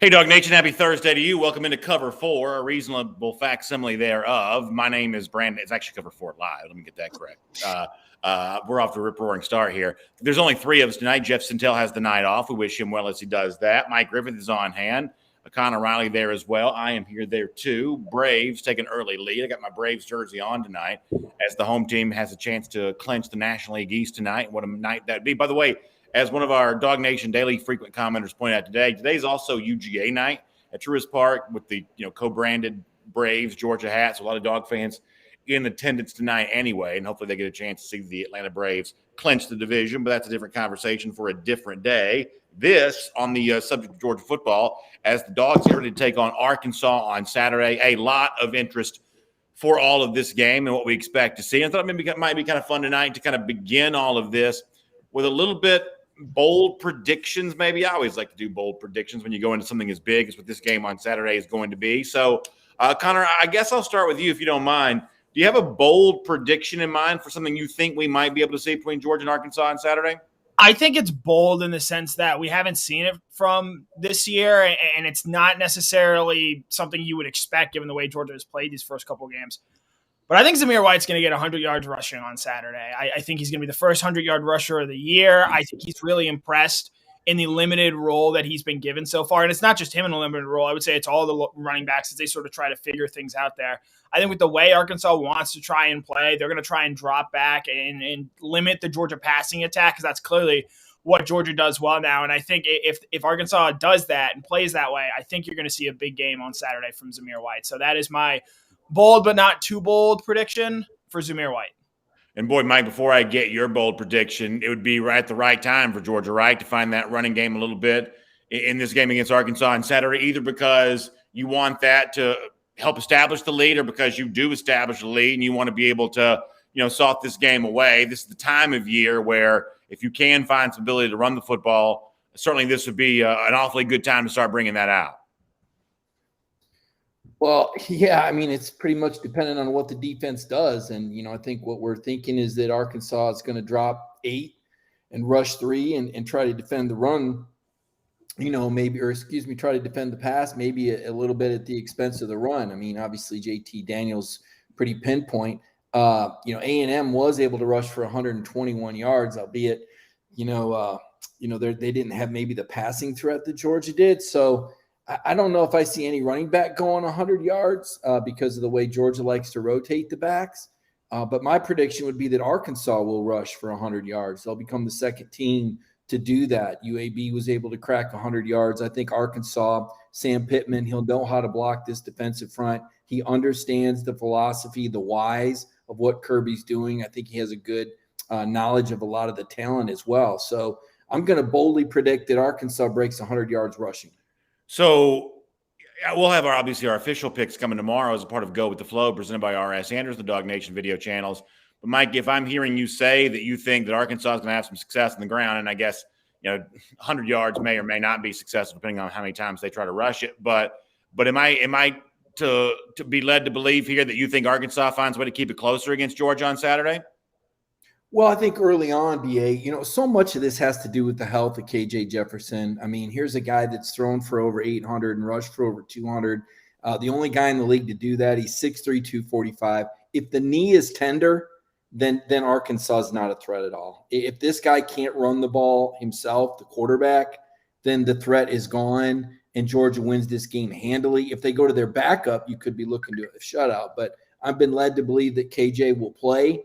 Hey, Dog Nation, happy Thursday to you. Welcome into Cover 4, a reasonable facsimile thereof. My name is Brandon. It's actually Cover 4 Live. Let me get that correct. We're off to a rip-roaring start here. There's only three of us tonight. Jeff Sintel has the night off. We wish him well as he does that. Mike Griffith is on hand. Connor Riley there as well. I am here there too. Braves take an early lead. I got my Braves jersey on tonight as the home team has a chance to clinch the National League East tonight. What a night that'd be. By the way, as one of our Dog Nation daily frequent commenters pointed out today, today's also UGA night at Truist Park with the co-branded Braves Georgia hats. A lot of Dog fans in attendance tonight anyway, and hopefully they get a chance to see the Atlanta Braves clinch the division, but that's a different conversation for a different day. This on the subject of Georgia football, as the Dogs get ready to take on Arkansas on Saturday. A lot of interest for all of this game and what we expect to see. I thought maybe it might be kind of fun tonight to kind of begin all of this with a little bit bold predictions. Maybe I always like to do bold predictions when you go into something as big as what this game on Saturday is going to be. So, Connor, I guess I'll start with you if you don't mind. Do you have a bold prediction in mind for something you think we might be able to see between Georgia and Arkansas on Saturday? I think it's bold in the sense that we haven't seen it from this year, and it's not necessarily something you would expect given the way Georgia has played these first couple of games. But I think Zamir White's going to get 100 yards rushing on Saturday. I think he's going to be the first 100-yard rusher of the year. I think he's really impressed in the limited role that he's been given so far. And it's not just him in a limited role. I would say it's all the running backs as they sort of try to figure things out there. I think with the way Arkansas wants to try and play, they're going to try and drop back and limit the Georgia passing attack, because that's clearly what Georgia does well now. And I think if Arkansas does that and plays that way, I think you're going to see a big game on Saturday from Zamir White. So that is my bold but not too bold prediction for Zamir White. And boy, Mike, before I get your bold prediction, it would be right at the right time for Georgia, right, to find that running game a little bit in this game against Arkansas on Saturday, either because you want that to help establish the lead or because you do establish the lead and you want to be able to, soft this game away. This is the time of year where if you can find some ability to run the football, certainly this would be an awfully good time to start bringing that out. Well, yeah, I mean, it's pretty much dependent on what the defense does. And, I think what we're thinking is that Arkansas is going to drop 8 and rush 3 and try to defend the run, try to defend the pass, maybe a little bit at the expense of the run. I mean, obviously, JT Daniels pretty pinpoint. A&M was able to rush for 121 yards, albeit, they didn't have maybe the passing threat that Georgia did. So I don't know if I see any running back going 100 yards because of the way Georgia likes to rotate the backs. But my prediction would be that Arkansas will rush for 100 yards. They'll become the second team to do that. UAB was able to crack 100 yards. I think Arkansas, Sam Pittman, he'll know how to block this defensive front. He understands the philosophy, the whys of what Kirby's doing. I think he has a good knowledge of a lot of the talent as well. So I'm going to boldly predict that Arkansas breaks 100 yards rushing. So we'll have our official picks coming tomorrow as a part of Go With The Flow presented by R.S. Sanders, the Dog Nation video channels. But, Mike, if I'm hearing you say that you think that Arkansas is going to have some success on the ground, and I guess 100 yards may or may not be successful depending on how many times they try to rush it. But am I to be led to believe here that you think Arkansas finds a way to keep it closer against Georgia on Saturday? Well, I think early on, BA, so much of this has to do with the health of KJ Jefferson. I mean, here's a guy that's thrown for over 800 and rushed for over 200. The only guy in the league to do that. He's 6'3", 245. If the knee is tender, then Arkansas is not a threat at all. If this guy can't run the ball himself, the quarterback, then the threat is gone, and Georgia wins this game handily. If they go to their backup, you could be looking to a shutout. But I've been led to believe that KJ will play.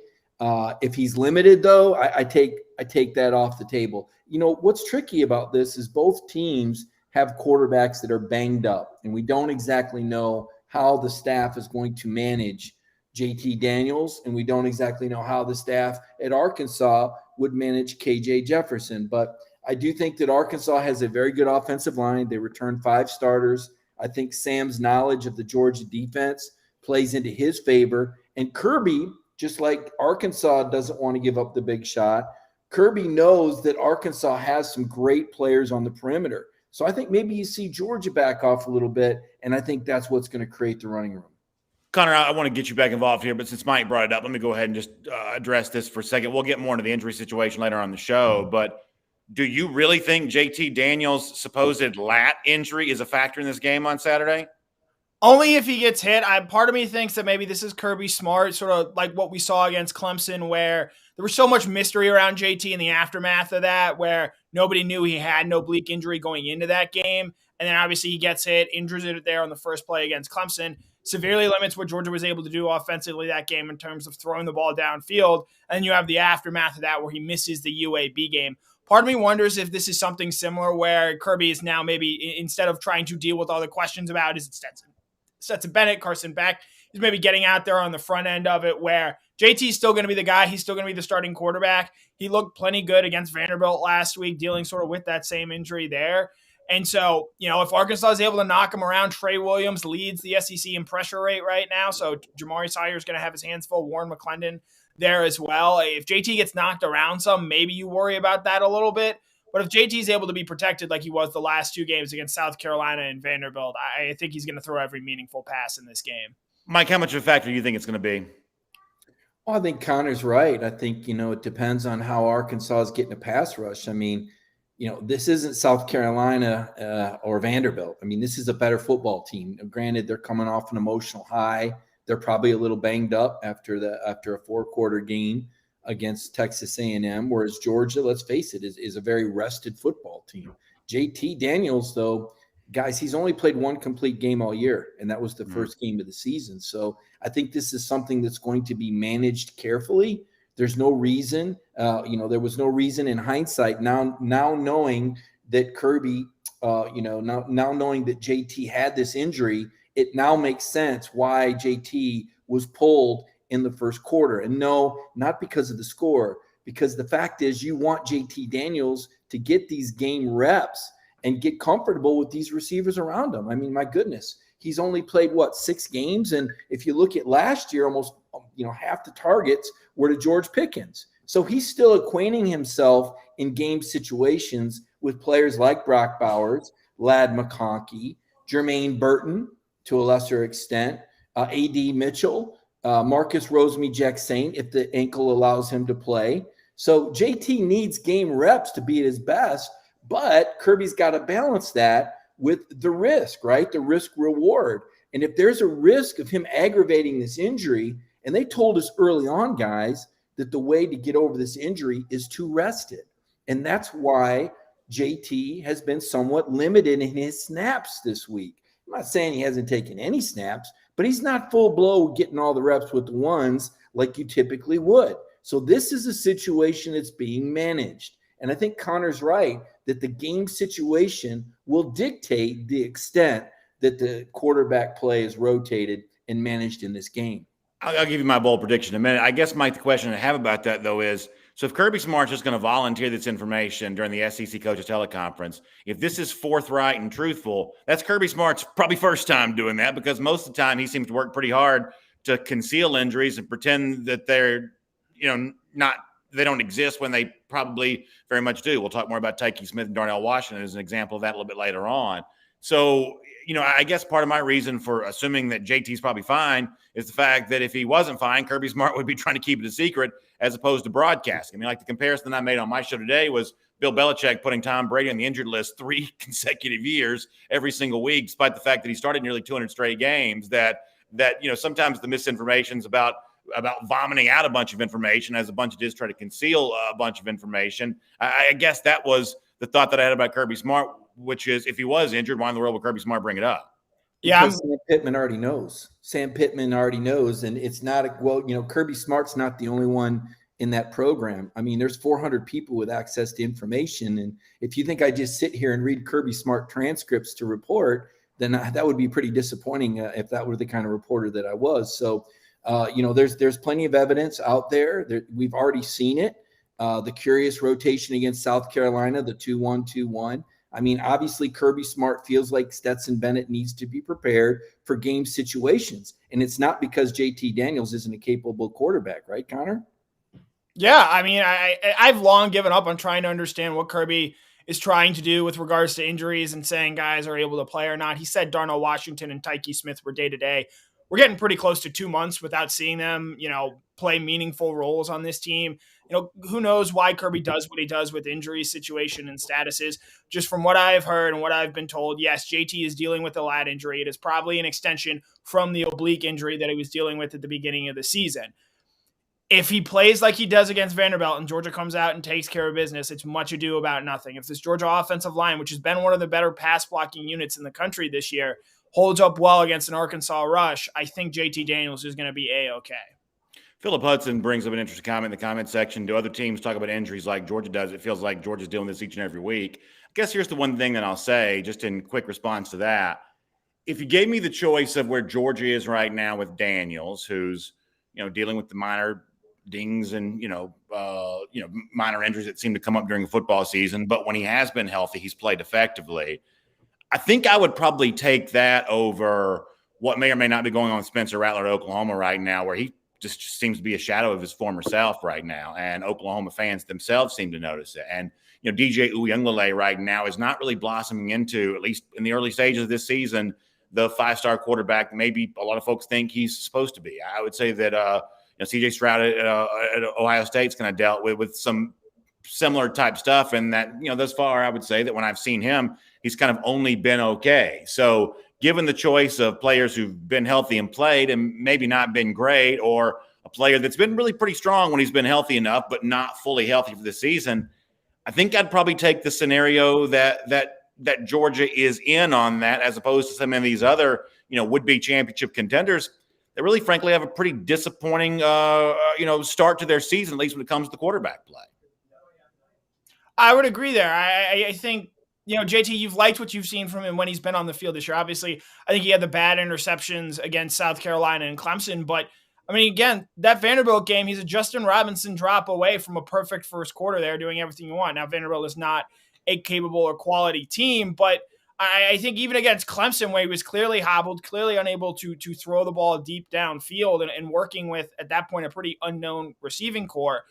If he's limited, though, I take that off the table. What's tricky about this is both teams have quarterbacks that are banged up, and we don't exactly know how the staff is going to manage JT Daniels, and we don't exactly know how the staff at Arkansas would manage KJ Jefferson. But I do think that Arkansas has a very good offensive line. They returned 5 starters. I think Sam's knowledge of the Georgia defense plays into his favor. And Kirby, just like Arkansas doesn't want to give up the big shot, Kirby knows that Arkansas has some great players on the perimeter. So I think maybe you see Georgia back off a little bit, and I think that's what's going to create the running room. Connor, I want to get you back involved here, but since Mike brought it up, let me go ahead and just address this for a second. We'll get more into the injury situation later on the show, but Do you really think JT Daniels' supposed lat injury is a factor in this game on Saturday? Only if he gets hit. Part of me thinks that maybe this is Kirby Smart, sort of like what we saw against Clemson, where there was so much mystery around JT in the aftermath of that, where nobody knew he had an oblique injury going into that game. And then obviously he gets hit, injures it there on the first play against Clemson, severely limits what Georgia was able to do offensively that game in terms of throwing the ball downfield. And then you have the aftermath of that where he misses the UAB game. Part of me wonders if this is something similar where Kirby is now maybe, instead of trying to deal with all the questions about is it Stetson Bennett, Carson Beck, he's maybe getting out there on the front end of it where JT's still going to be the guy. He's still going to be the starting quarterback. He looked plenty good against Vanderbilt last week, dealing sort of with that same injury there. And so, if Arkansas is able to knock him around, Trey Williams leads the SEC in pressure rate right now. So Jamari Sire is going to have his hands full. Warren McClendon there as well. If JT gets knocked around some, maybe you worry about that a little bit. But if JT is able to be protected like he was the last two games against South Carolina and Vanderbilt, I think he's going to throw every meaningful pass in this game. Mike, how much of a factor do you think it's going to be? Well, I think Connor's right. I think, it depends on how Arkansas is getting a pass rush. I mean, this isn't South Carolina or Vanderbilt. I mean, this is a better football team. Granted, they're coming off an emotional high. They're probably a little banged up after a four-quarter game against Texas A&M, whereas Georgia, let's face it, is a very rested football team. JT Daniels, though, guys, he's only played one complete game all year, and that was the first game of the season. So I think this is something that's going to be managed carefully. There's no reason, there was no reason in hindsight now knowing that Kirby, now knowing that JT had this injury, it now makes sense why JT was pulled in the first quarter. And no, not because of the score, because the fact is you want JT Daniels to get these game reps and get comfortable with these receivers around him. I mean, my goodness, he's only played 6 games. And if you look at last year, almost, half the targets were to George Pickens. So he's still acquainting himself in game situations with players like Brock Bowers, Ladd McConkey, Jermaine Burton, to a lesser extent, A.D. Mitchell, Marcus Rosemy-Jacksaint, if the ankle allows him to play. So JT needs game reps to be at his best, but Kirby's got to balance that with the risk, right? The risk reward. And if there's a risk of him aggravating this injury, and they told us early on, guys, that the way to get over this injury is to rest it. And that's why JT has been somewhat limited in his snaps this week. I'm not saying he hasn't taken any snaps, but he's not full blow getting all the reps with the ones like you typically would. So this is a situation that's being managed. And I think Connor's right that the game situation will dictate the extent that the quarterback play is rotated and managed in this game. I'll give you my bold prediction in a minute. I guess the question I have about that, though, is so if Kirby Smart's just going to volunteer this information during the SEC coaches teleconference, if this is forthright and truthful, that's Kirby Smart's probably first time doing that, because most of the time he seems to work pretty hard to conceal injuries and pretend that they're, they don't exist when they probably very much do. We'll talk more about Tyke Smith and Darnell Washington as an example of that a little bit later on. So, I guess part of my reason for assuming that JT's probably fine is the fact that if he wasn't fine, Kirby Smart would be trying to keep it a secret as opposed to broadcasting. I mean, like the comparison I made on my show today was Bill Belichick putting Tom Brady on the injured list 3 consecutive years every single week, despite the fact that he started nearly 200 straight games, that sometimes the misinformation's about vomiting out a bunch of information as a bunch of just try to conceal a bunch of information. I guess that was the thought that I had about Kirby Smart, which is if he was injured, why in the world would Kirby Smart bring it up? Yeah, Sam Pittman already knows. And it's not Kirby Smart's not the only one in that program. I mean, there's 400 people with access to information. And if you think I just sit here and read Kirby Smart transcripts to report, then that would be pretty disappointing if that were the kind of reporter that I was. So, there's plenty of evidence out there. We've already seen it. The curious rotation against South Carolina, the 2-1-2-1. I mean, obviously, Kirby Smart feels like Stetson Bennett needs to be prepared for game situations. And it's not because JT Daniels isn't a capable quarterback, right, Connor? Yeah, I mean, I've long given up on trying to understand what Kirby is trying to do with regards to injuries and saying guys are able to play or not. He said Darnell Washington and Tyke Smith were day-to-day. We're getting pretty close to 2 months without seeing them, play meaningful roles on this team. who knows why Kirby does what he does with injury situation and statuses. Just from what I've heard and what I've been told, yes, JT is dealing with a lat injury. It is probably an extension from the oblique injury that he was dealing with at the beginning of the season. If he plays like he does against Vanderbilt and Georgia comes out and takes care of business, it's much ado about nothing. If this Georgia offensive line, which has been one of the better pass blocking units in the country this year, holds up well against an Arkansas rush, I think JT Daniels is going to be A-okay. Philip Hudson brings up an interesting comment in the comment section. Do other teams talk about injuries like Georgia does? It feels like Georgia's dealing with this each and every week. I guess here's the one thing that I'll say, just in quick response to that. If you gave me the choice of where Georgia is right now with Daniels, who's dealing with the minor dings and minor injuries that seem to come up during the football season, but when he has been healthy, he's played effectively. I think I would probably take that over what may or may not be going on with Spencer Rattler at Oklahoma right now, where he just seems to be a shadow of his former self right now, and Oklahoma fans themselves seem to notice it. And DJ Uiagalelei right now is not really blossoming into, at least in the early stages of this season, the five-star quarterback maybe a lot of folks think he's supposed to be. I would say that C.J. Stroud at Ohio State's kind of dealt with some similar type stuff, and that thus far I would say that when I've seen him, he's kind of only been okay. So given the choice of players who've been healthy and played and maybe not been great, or a player that's been really pretty strong when he's been healthy enough but not fully healthy for the season, I think I'd probably take the scenario that Georgia is in on that, as opposed to some of these other would-be championship contenders that really, frankly, have a pretty disappointing, start to their season, at least when it comes to the quarterback play. I would agree there. I think, JT, you've liked what you've seen from him when he's been on the field this year. Obviously, I think he had the bad interceptions against South Carolina and Clemson. But, I mean, again, that Vanderbilt game, he's a Justin Robinson drop away from a perfect first quarter there, doing everything you want. Now, Vanderbilt is not a capable or quality team, but I think even against Clemson, where he was clearly hobbled, clearly unable to throw the ball deep downfield and working with, at that point, a pretty unknown receiving core,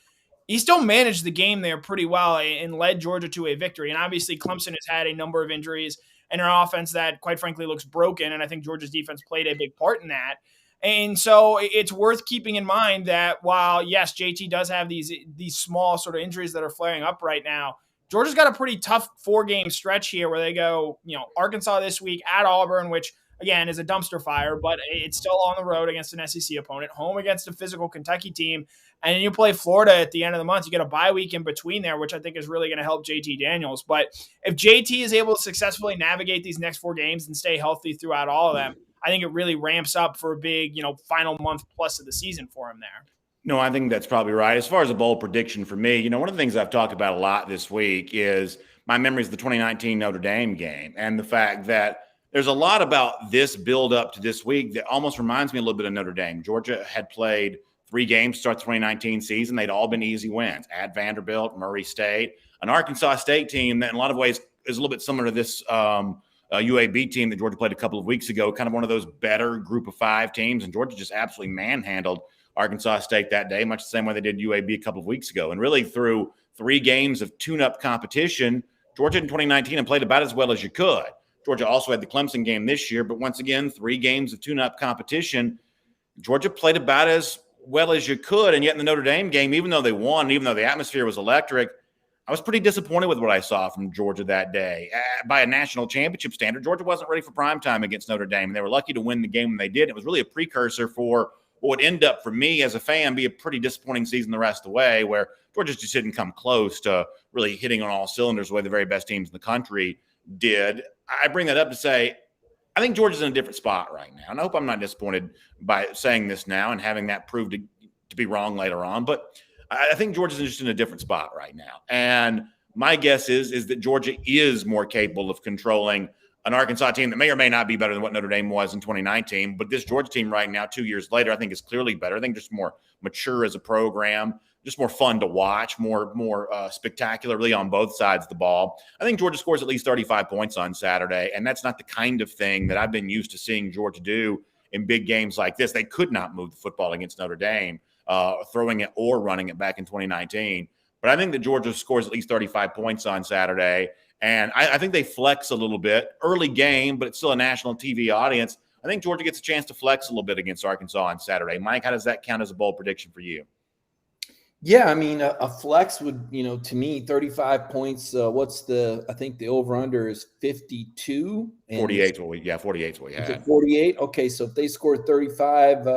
he still managed the game there pretty well and led Georgia to a victory. And obviously, Clemson has had a number of injuries and an offense that, quite frankly, looks broken. And I think Georgia's defense played a big part in that. And so it's worth keeping in mind that while, yes, JT does have these small sort of injuries that are flaring up right now, Georgia's got a pretty tough 4-game stretch here where they go, Arkansas this week, at Auburn, which, again, is a dumpster fire, but it's still on the road against an SEC opponent, home against a physical Kentucky team, and then you play Florida at the end of the month. You get a bye week in between there, which I think is really going to help JT Daniels. But if JT is able to successfully navigate these next 4 games and stay healthy throughout all of them, I think it really ramps up for a big, final month plus of the season for him there. No, I think that's probably right. As far as a bold prediction for me, one of the things I've talked about a lot this week is my memories of the 2019 Notre Dame game, and the fact that there's a lot about this build up to this week that almost reminds me a little bit of Notre Dame. Georgia had played 3 games to start the 2019 season. They'd all been easy wins at Vanderbilt, Murray State, an Arkansas State team that in a lot of ways is a little bit similar to this UAB team that Georgia played a couple of weeks ago, kind of one of those better group of 5 teams. And Georgia just absolutely manhandled Arkansas State that day, much the same way they did UAB a couple of weeks ago. And really through 3 games of tune-up competition, Georgia in 2019 had played about as well as you could. Georgia also had the Clemson game this year, but once again, 3 games of tune-up competition. Georgia played about as well as you could, and yet in the Notre Dame game, even though they won, even though the atmosphere was electric, I was pretty disappointed with what I saw from Georgia that day. By a national championship standard, Georgia wasn't ready for prime time against Notre Dame, and they were lucky to win the game when they did. It was really a precursor for what would end up, for me as a fan, be a pretty disappointing season the rest of the way, where Georgia just didn't come close to really hitting on all cylinders the way the very best teams in the country did. I bring that up to say I think Georgia's in a different spot right now. And I hope I'm not disappointed by saying this now and having that proved to be wrong later on. But I think Georgia's just in a different spot right now. And my guess is that Georgia is more capable of controlling an Arkansas team that may or may not be better than what Notre Dame was in 2019. But this Georgia team right now, 2 years later, I think is clearly better. I think just more mature as a program, just more fun to watch, more spectacular really on both sides of the ball. I think Georgia scores at least 35 points on Saturday, and that's not the kind of thing that I've been used to seeing Georgia do in big games like this. They could not move the football against Notre Dame, throwing it or running it back in 2019. But I think that Georgia scores at least 35 points on Saturday, and I think they flex a little bit. Early game, but it's still a national TV audience. I think Georgia gets a chance to flex a little bit against Arkansas on Saturday. Mike, how does that count as a bold prediction for you? Yeah, I mean, a flex would, to me, 35 points. I think the over under is 52. And 48 is what we 48 is what we is it had. 48? Okay, so if they score 35,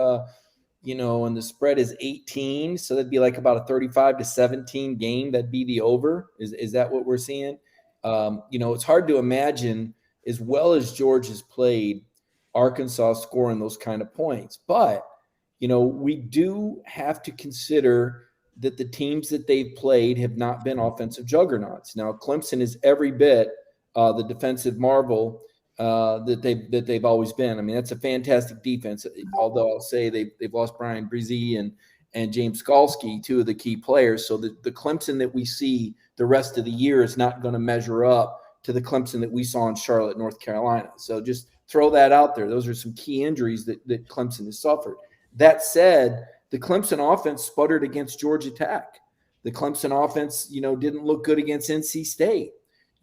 and the spread is 18, so that'd be like about a 35-17 game. That'd be the over. Is that what we're seeing? It's hard to imagine, as well as George has played, Arkansas scoring those kind of points. But, we do have to consider that the teams that they've played have not been offensive juggernauts. Now, Clemson is every bit the defensive marvel that they've always been. I mean, that's a fantastic defense. Although I'll say they've lost Brian Brzee and James Skalski, two of the key players. So the Clemson that we see the rest of the year is not going to measure up to the Clemson that we saw in Charlotte, North Carolina. So just throw that out there. Those are some key injuries that Clemson has suffered. That said, the Clemson offense sputtered against Georgia Tech. The Clemson offense, didn't look good against NC State.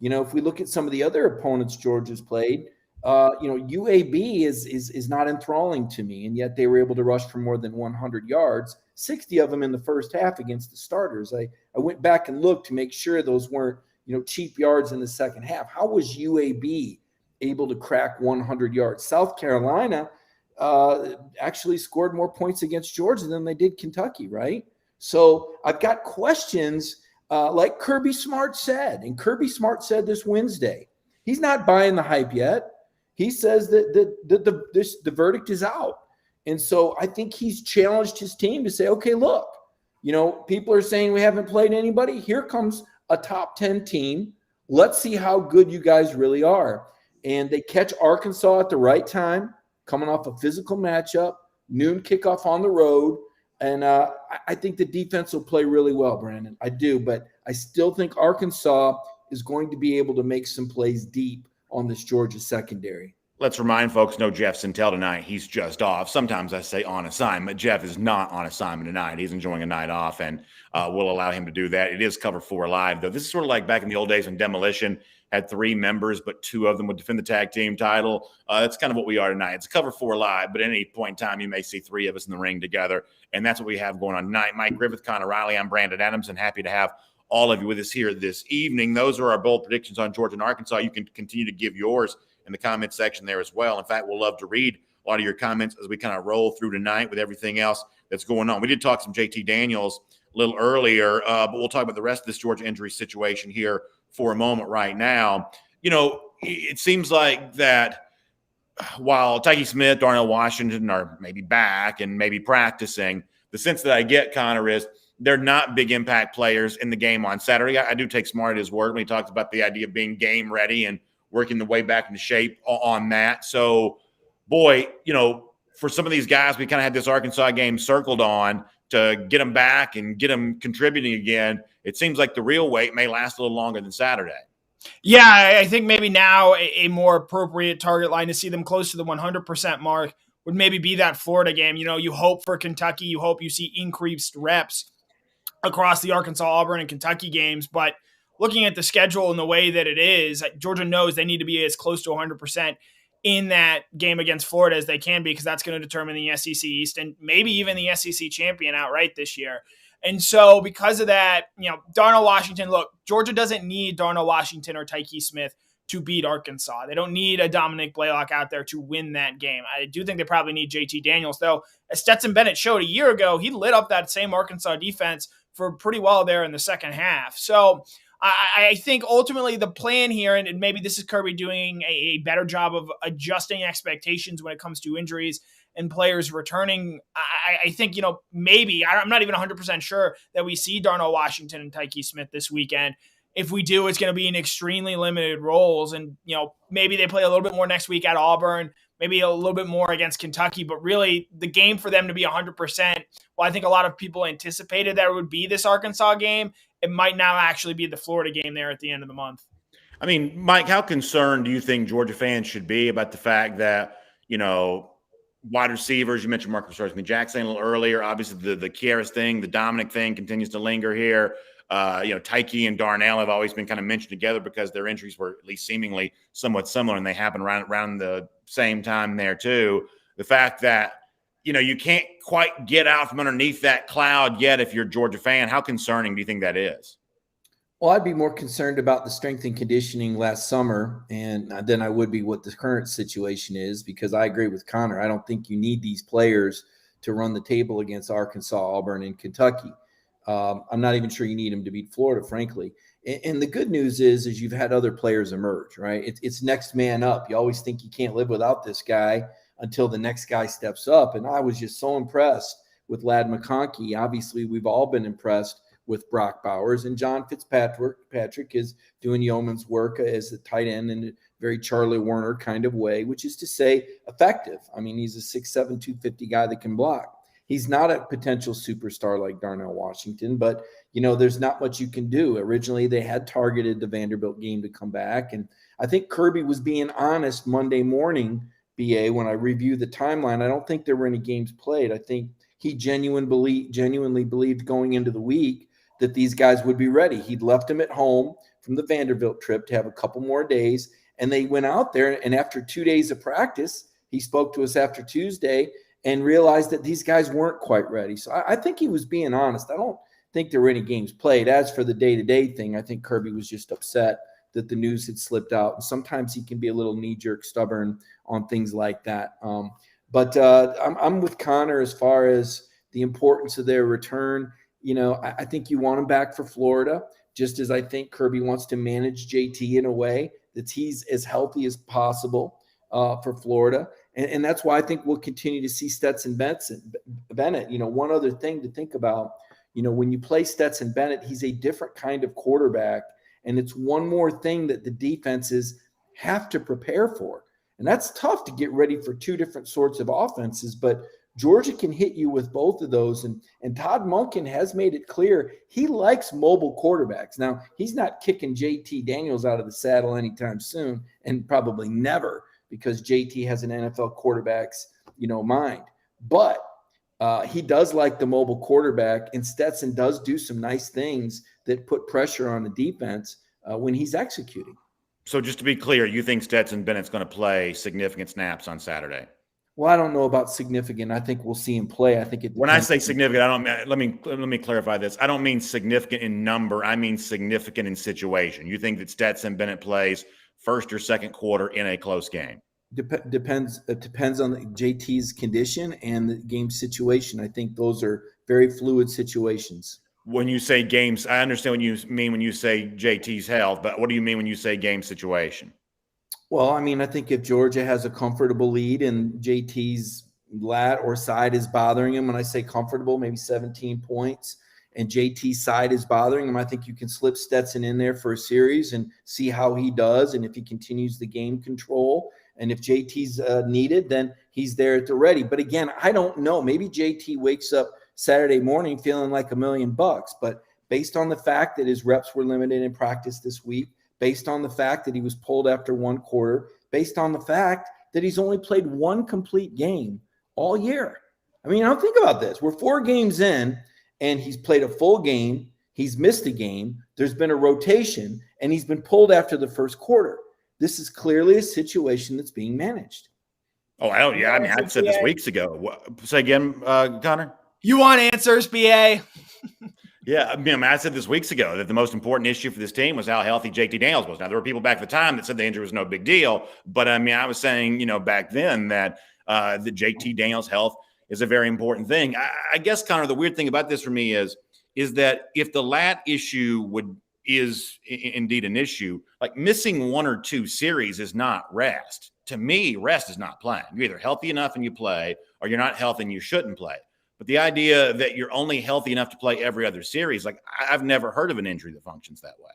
If we look at some of the other opponents Georgia's played, UAB is not enthralling to me, and yet they were able to rush for more than 100 yards, 60 of them in the first half against the starters. I went back and looked to make sure those weren't, cheap yards in the second half. How was UAB able to crack 100 yards? South Carolina actually scored more points against Georgia than they did Kentucky, right? So I've got questions like Kirby Smart said, and Kirby Smart said this Wednesday, he's not buying the hype yet. He says that the verdict is out. And so I think he's challenged his team to say, okay, look, people are saying we haven't played anybody. Here comes a top 10 team. Let's see how good you guys really are. And they catch Arkansas at the right time, coming off a physical matchup, noon kickoff on the road. And I think the defense will play really well, Brandon. I do. But I still think Arkansas is going to be able to make some plays deep on this Georgia secondary. Let's remind folks, no Jeff Sintel tonight. He's just off. Sometimes I say on assignment. Jeff is not on assignment tonight. He's enjoying a night off, and we'll allow him to do that. It is Cover 4 Live, though. This is sort of like back in the old days when Demolition had 3 members, but 2 of them would defend the tag team title. That's kind of what we are tonight. It's Cover 4 Live, but at any point in time, you may see 3 of us in the ring together, and that's what we have going on tonight. Mike Griffith, Connor Riley, I'm Brandon Adams, and happy to have all of you with us here this evening. Those are our bold predictions on Georgia and Arkansas. You can continue to give yours in the comment section there as well. In fact, we'll love to read a lot of your comments as we kind of roll through tonight with everything else that's going on. We did talk some JT Daniels a little earlier, but we'll talk about the rest of this Georgia injury situation here for a moment right now. It seems like that while Erie Smith, Darnell Washington are maybe back and maybe practicing, the sense that I get, Connor, is they're not big impact players in the game on Saturday. I do take Smart at his word when he talks about the idea of being game ready and working the way back into shape on that. So, boy, for some of these guys, we kind of had this Arkansas game circled on to get them back and get them contributing again. It seems like the real wait may last a little longer than Saturday. Yeah, I think maybe now a more appropriate target line to see them close to the 100% mark would maybe be that Florida game. You hope for Kentucky. You hope you see increased reps across the Arkansas, Auburn, and Kentucky games. But looking at the schedule and the way that it is, Georgia knows they need to be as close to 100% in that game against Florida as they can be, because that's going to determine the SEC East and maybe even the SEC champion outright this year. And so because of that, Darnell Washington, look, Georgia doesn't need Darnell Washington or Erie Smith to beat Arkansas. They don't need a Dominic Blaylock out there to win that game. I do think they probably need JT Daniels, though. As Stetson Bennett showed a year ago, he lit up that same Arkansas defense for pretty well there in the second half. So I think ultimately the plan here, and maybe this is Kirby doing a better job of adjusting expectations when it comes to injuries and players returning. I think, maybe, I'm not even 100% sure that we see Darnell Washington and Erie Smith this weekend. If we do, it's going to be in extremely limited roles. And, maybe they play a little bit more next week at Auburn, maybe a little bit more against Kentucky. But really, the game for them to be 100%, well, I think a lot of people anticipated that it would be this Arkansas game. It might now actually be the Florida game there at the end of the month. I mean, Mike, how concerned do you think Georgia fans should be about the fact that, wide receivers, you mentioned Marcus Jackson a little earlier, obviously the Kieras thing, the Dominic thing continues to linger here. Tyke and Darnell have always been kind of mentioned together because their injuries were at least seemingly somewhat similar, and they happened around the same time there too. The fact that you can't quite get out from underneath that cloud yet if you're a Georgia fan. How concerning do you think that is? Well, I'd be more concerned about the strength and conditioning last summer and than I would be what the current situation is, because I agree with Connor. I don't think you need these players to run the table against Arkansas, Auburn, and Kentucky. I'm not even sure you need them to beat Florida, frankly. And the good news is you've had other players emerge, right? It's next man up. You always think you can't live without this guy until the next guy steps up. And I was just so impressed with Ladd McConkey. Obviously, we've all been impressed with Brock Bowers, and John Fitzpatrick is doing yeoman's work as a tight end in a very Charlie Warner kind of way, which is to say effective. I mean, he's a 6'7", 250 guy that can block. He's not a potential superstar like Darnell Washington, but, there's not much you can do. Originally, they had targeted the Vanderbilt game to come back, and I think Kirby was being honest Monday morning, BA, when I reviewed the timeline. I don't think there were any games played. I think he genuinely believed going into the week that these guys would be ready. He'd left them at home from the Vanderbilt trip to have a couple more days, and they went out there, and after 2 days of practice, he spoke to us after Tuesday and realized that these guys weren't quite ready. So I think he was being honest. I don't think there were any games played. As for the day-to-day thing, I think Kirby was just upset that the news had slipped out. And sometimes he can be a little knee-jerk stubborn on things like that. But I'm with Connor as far as the importance of their return. I think you want him back for Florida, just as I think Kirby wants to manage JT in a way that he's as healthy as possible for Florida. And that's why I think we'll continue to see Stetson Bennett. One other thing to think about, when you play Stetson Bennett, he's a different kind of quarterback. And it's one more thing that the defenses have to prepare for. And that's tough to get ready for two different sorts of offenses, but Georgia can hit you with both of those. And Todd Monken has made it clear he likes mobile quarterbacks. Now, he's not kicking JT Daniels out of the saddle anytime soon, and probably never, because JT has an NFL quarterback's, mind. But he does like the mobile quarterback, and Stetson does do some nice things that put pressure on the defense when he's executing. So just to be clear, you think Stetson Bennett's going to play significant snaps on Saturday? Well, I don't know about significant. I think we'll see him play. I think it. When I say significant, I don't. Let me clarify this. I don't mean significant in number. I mean significant in situation. You think that Stetson Bennett plays first or second quarter in a close game? Depends. It depends on JT's condition and the game situation. I think those are very fluid situations. When you say games, I understand what you mean when you say JT's health, but what do you mean when you say game situation? Well, I mean, I think if Georgia has a comfortable lead and JT's lat or side is bothering him, when I say comfortable, maybe 17 points, and JT's side is bothering him, I think you can slip Stetson in there for a series and see how he does. And if he continues the game control, and if JT's needed, then he's there at the ready. But again, I don't know. Maybe JT wakes up Saturday morning feeling like $1 million, but based on the fact that his reps were limited in practice this week, based on the fact that he was pulled after one quarter, based on the fact that he's only played one complete game all year. I mean, now think about this. We're 4 games in, and he's played a full game. He's missed a game. There's been a rotation, and he's been pulled after the first quarter. This is clearly a situation that's being managed. Oh, hell yeah. I mean, I said this weeks ago. Say again, Connor? You want answers, BA? Yeah, I said this weeks ago that the most important issue for this team was how healthy JT Daniels was. Now, there were people back at the time that said the injury was no big deal, but I was saying, back then that the JT Daniels' health is a very important thing. I guess, Connor, the weird thing about this for me is that if the lat issue is indeed an issue, like missing 1 or 2 series is not rest. To me, rest is not playing. You're either healthy enough and you play, or you're not healthy and you shouldn't play. But the idea that you're only healthy enough to play every other series, like I've never heard of an injury that functions that way.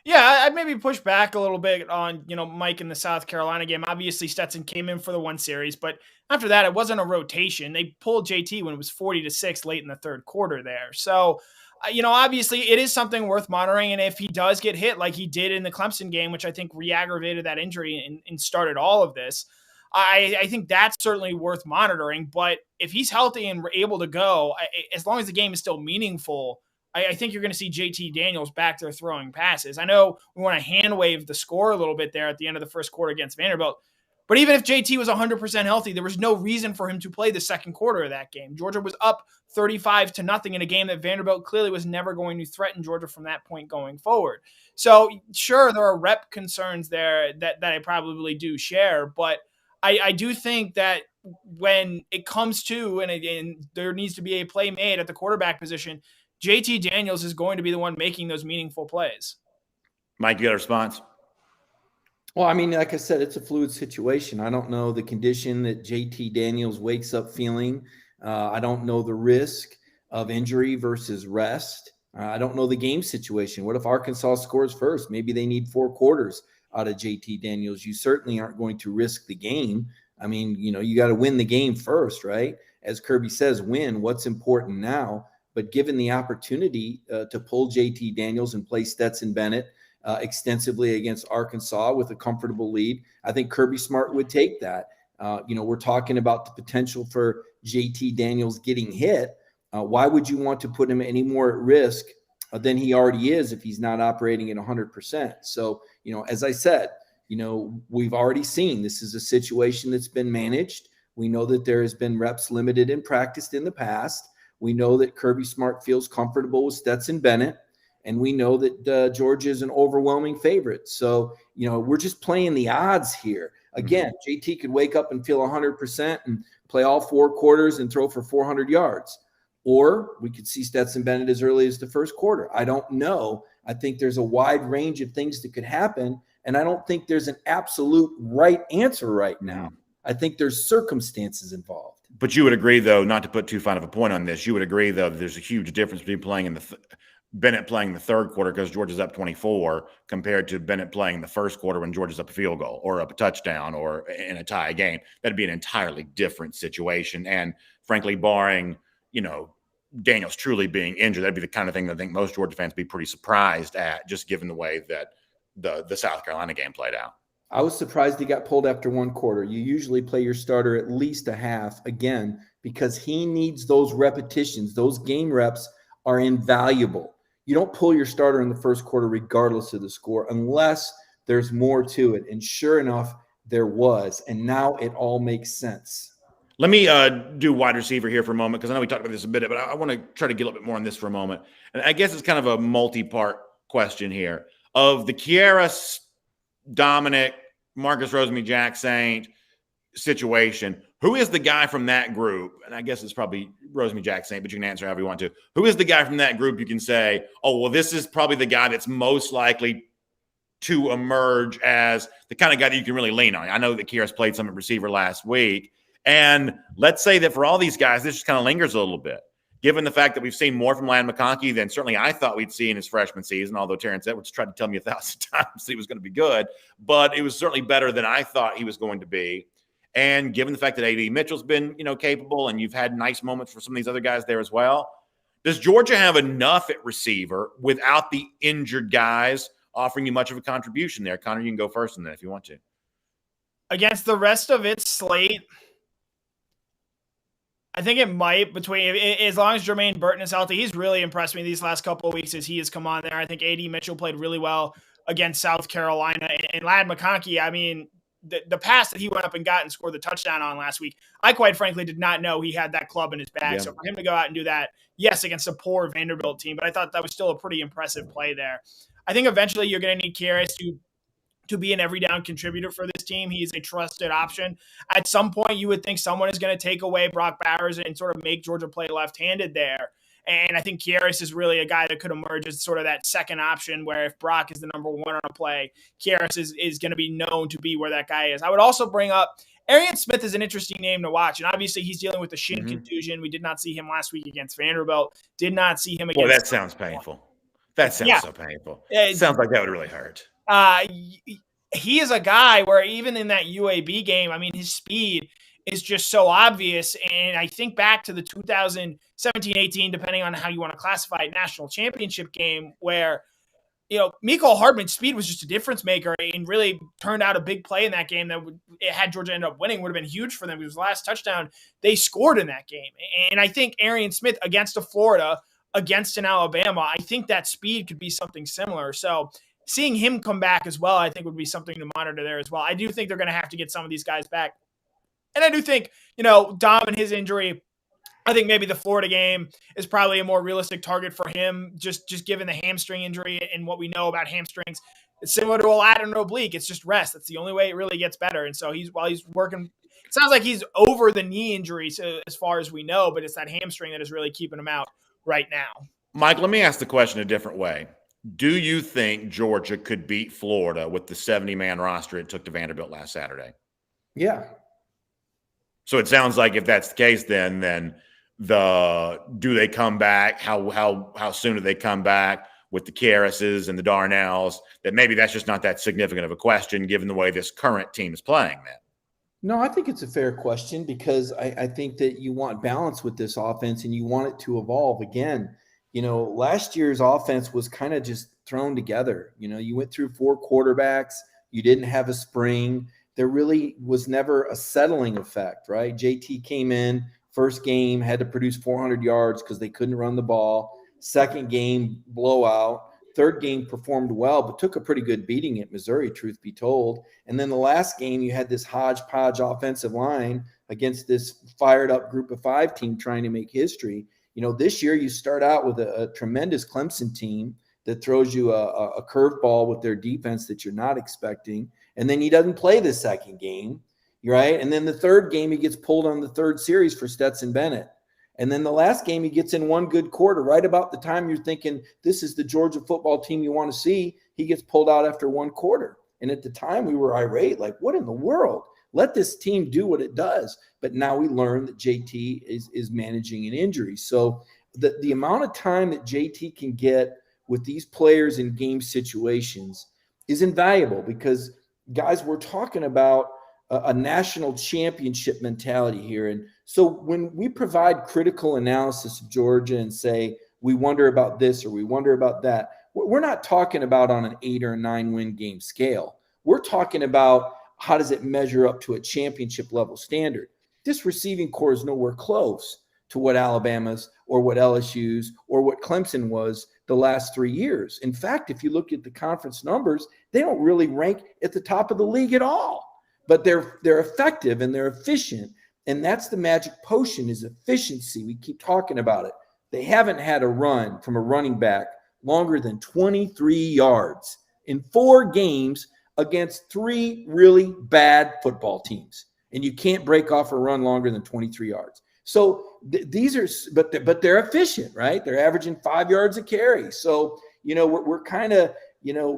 Yeah, I'd maybe push back a little bit on, Mike in the South Carolina game. Obviously, Stetson came in for the 1 series, but after that, it wasn't a rotation. They pulled JT when it was 40-6 late in the third quarter there. So, obviously, it is something worth monitoring. And if he does get hit like he did in the Clemson game, which I think re-aggravated that injury and started all of this, I think that's certainly worth monitoring. But if he's healthy and able to go, as long as the game is still meaningful, I think you're going to see JT Daniels back there throwing passes. I know we want to hand wave the score a little bit there at the end of the first quarter against Vanderbilt. But even if JT was 100% healthy, there was no reason for him to play the second quarter of that game. Georgia was up 35-0 in a game that Vanderbilt clearly was never going to threaten Georgia from that point going forward. So sure, there are rep concerns there that I probably do share, but I do think that when it comes to, and there needs to be a play made at the quarterback position, JT Daniels is going to be the one making those meaningful plays. Mike, you got a response? Well, I mean, like I said, it's a fluid situation. I don't know the condition that JT Daniels wakes up feeling. I don't know the risk of injury versus rest. I don't know the game situation. What if Arkansas scores first? Maybe they need 4 quarters out of JT Daniels. You certainly aren't going to risk the game. I mean, you got to win the game first, right? As Kirby says, win. What's important now? But given the opportunity to pull JT Daniels and play Stetson Bennett extensively against Arkansas with a comfortable lead, I think Kirby Smart would take that. We're talking about the potential for JT Daniels getting hit. Why would you want to put him any more at risk than he already is if he's not operating at 100%? So, as I said, we've already seen this is a situation that's been managed. We know that there has been reps limited and practiced in the past. We know that Kirby Smart feels comfortable with Stetson Bennett. And we know that Georgia is an overwhelming favorite. So, we're just playing the odds here. Again, JT could wake up and feel 100% and play all 4 quarters and throw for 400 yards. Or we could see Stetson Bennett as early as the first quarter. I don't know. I think there's a wide range of things that could happen. And I don't think there's an absolute right answer right now. I think there's circumstances involved. But you would agree, though, not to put too fine of a point on this, you would agree, though, that there's a huge difference between playing in Bennett playing the third quarter because Georgia's up 24 compared to Bennett playing the first quarter when Georgia's up a field goal or up a touchdown or in a tie game. That'd be an entirely different situation. And frankly, barring, Daniels truly being injured, that'd be the kind of thing that I think most Georgia fans would be pretty surprised at, just given the way that the South Carolina game played out. I was surprised he got pulled after 1 quarter. You usually play your starter at least a half, again, because he needs those repetitions. Those game reps are invaluable. You don't pull your starter in the first quarter regardless of the score unless there's more to it. And sure enough, there was. And now it all makes sense. Let me do wide receiver here for a moment because I know we talked about this a bit, but I want to try to get a little bit more on this for a moment. And I guess it's kind of a multi-part question here. Of the Kiera, Dominic, Marcus Rosemy-Jack Saint situation, who is the guy from that group? And I guess it's probably Rosemy-Jack Saint, but you can answer however you want to. Who is the guy from that group you can say, oh, well, this is probably the guy that's most likely to emerge as the kind of guy that you can really lean on? I know that Kiera's played some at receiver last week. And let's say that for all these guys, this just kind of lingers a little bit, given the fact that we've seen more from Land McConkey than certainly I thought we'd see in his freshman season, although Terrence Edwards tried to tell me 1,000 times that he was going to be good. But it was certainly better than I thought he was going to be. And given the fact that A.D. Mitchell's been, capable, and you've had nice moments for some of these other guys there as well, does Georgia have enough at receiver without the injured guys offering you much of a contribution there? Connor, you can go first on that if you want to. Against the rest of its slate, I think it might, as long as Jermaine Burton is healthy. He's really impressed me these last couple of weeks as he has come on there. I think A.D. Mitchell played really well against South Carolina. And Ladd McConkey, I mean, the pass that he went up and got and scored the touchdown on last week, I quite frankly did not know he had that club in his bag. Yeah. So for him to go out and do that, yes, against a poor Vanderbilt team, but I thought that was still a pretty impressive play there. I think eventually you're going to need Kiera to be an every down contributor for this team. He is a trusted option. At some point, you would think someone is going to take away Brock Bowers and sort of make Georgia play left-handed there. And I think Kieris is really a guy that could emerge as sort of that second option where if Brock is the number one on a play, Kieris is going to be known to be where that guy is. I would also bring up Erie Smith is an interesting name to watch. And obviously he's dealing with the shin contusion. We did not see him last week against Vanderbilt. Did not see him against. Well, that sounds painful. That sounds so painful. It sounds like that would really hurt. He is a guy where even in that UAB game, I mean, his speed is just so obvious. And I think back to the 2017-18, depending on how you want to classify it, national championship game where, Mecole Hardman's speed was just a difference maker and really turned out a big play in that game that had Georgia end up winning would have been huge for them. It was the last touchdown they scored in that game. And I think Erie Smith against a Florida, against an Alabama, I think that speed could be something similar. So seeing him come back as well, I think would be something to monitor there as well. I do think they're going to have to get some of these guys back. And I do think, Dom and his injury, I think maybe the Florida game is probably a more realistic target for him, just given the hamstring injury and what we know about hamstrings. It's similar to a lat and oblique. It's just rest. That's the only way it really gets better. And so while he's working, it sounds like he's over the knee injury as far as we know, but it's that hamstring that is really keeping him out right now. Mike, let me ask the question a different way. Do you think Georgia could beat Florida with the 70-man roster it took to Vanderbilt last Saturday? Yeah. So it sounds like if that's the case, then do they come back? How soon do they come back with the Karrases and the Darnells? That maybe that's just not that significant of a question given the way this current team is playing, man. No, I think it's a fair question because I think that you want balance with this offense and you want it to evolve. Again, last year's offense was kind of just thrown together. You went through 4 quarterbacks. You didn't have a spring. There really was never a settling effect, right? JT came in, first game, had to produce 400 yards because they couldn't run the ball. Second game, blowout. Third game performed well, but took a pretty good beating at Missouri, truth be told. And then the last game, you had this hodgepodge offensive line against this fired-up group of 5 team trying to make history. This year you start out with a tremendous Clemson team that throws you a curveball with their defense that you're not expecting. And then he doesn't play the second game, right? And then the third game, he gets pulled on the third series for Stetson Bennett. And then the last game, he gets in one good quarter. Right about the time you're thinking, this is the Georgia football team you want to see, he gets pulled out after one quarter. And at the time, we were irate, like, what in the world? Let this team do what it does. But now we learn that JT is managing an injury. So the amount of time that JT can get with these players in game situations is invaluable because, guys, we're talking about a national championship mentality here. And so when we provide critical analysis of Georgia and say, we wonder about this or we wonder about that, we're not talking about on an 8 or 9 win game scale. We're talking about how does it measure up to a championship level standard. This receiving core is nowhere close to what Alabama's or what LSU's or what Clemson was the last 3 years. In fact, if you look at the conference numbers, they don't really rank at the top of the league at all. But they're effective and they're efficient. And that's the magic potion is efficiency. We keep talking about it. They haven't had a run from a running back longer than 23 yards in 4 games against 3 really bad football teams. And you can't break off a run longer than 23 yards. So these are, but they're efficient, right? They're averaging 5 yards a carry. So, we're kind of,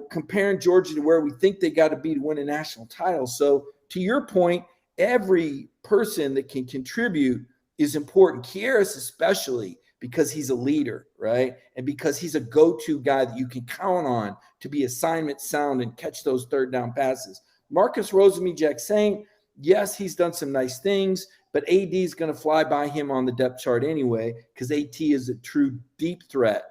comparing Georgia to where we think they got to be to win a national title. So to your point, every person that can contribute is important. Kieras especially because he's a leader, right? And because he's a go-to guy that you can count on to be assignment sound and catch those third down passes. Marcus Rosemy-Jacksaint, yes, he's done some nice things, but AD is going to fly by him on the depth chart anyway because AT is a true deep threat.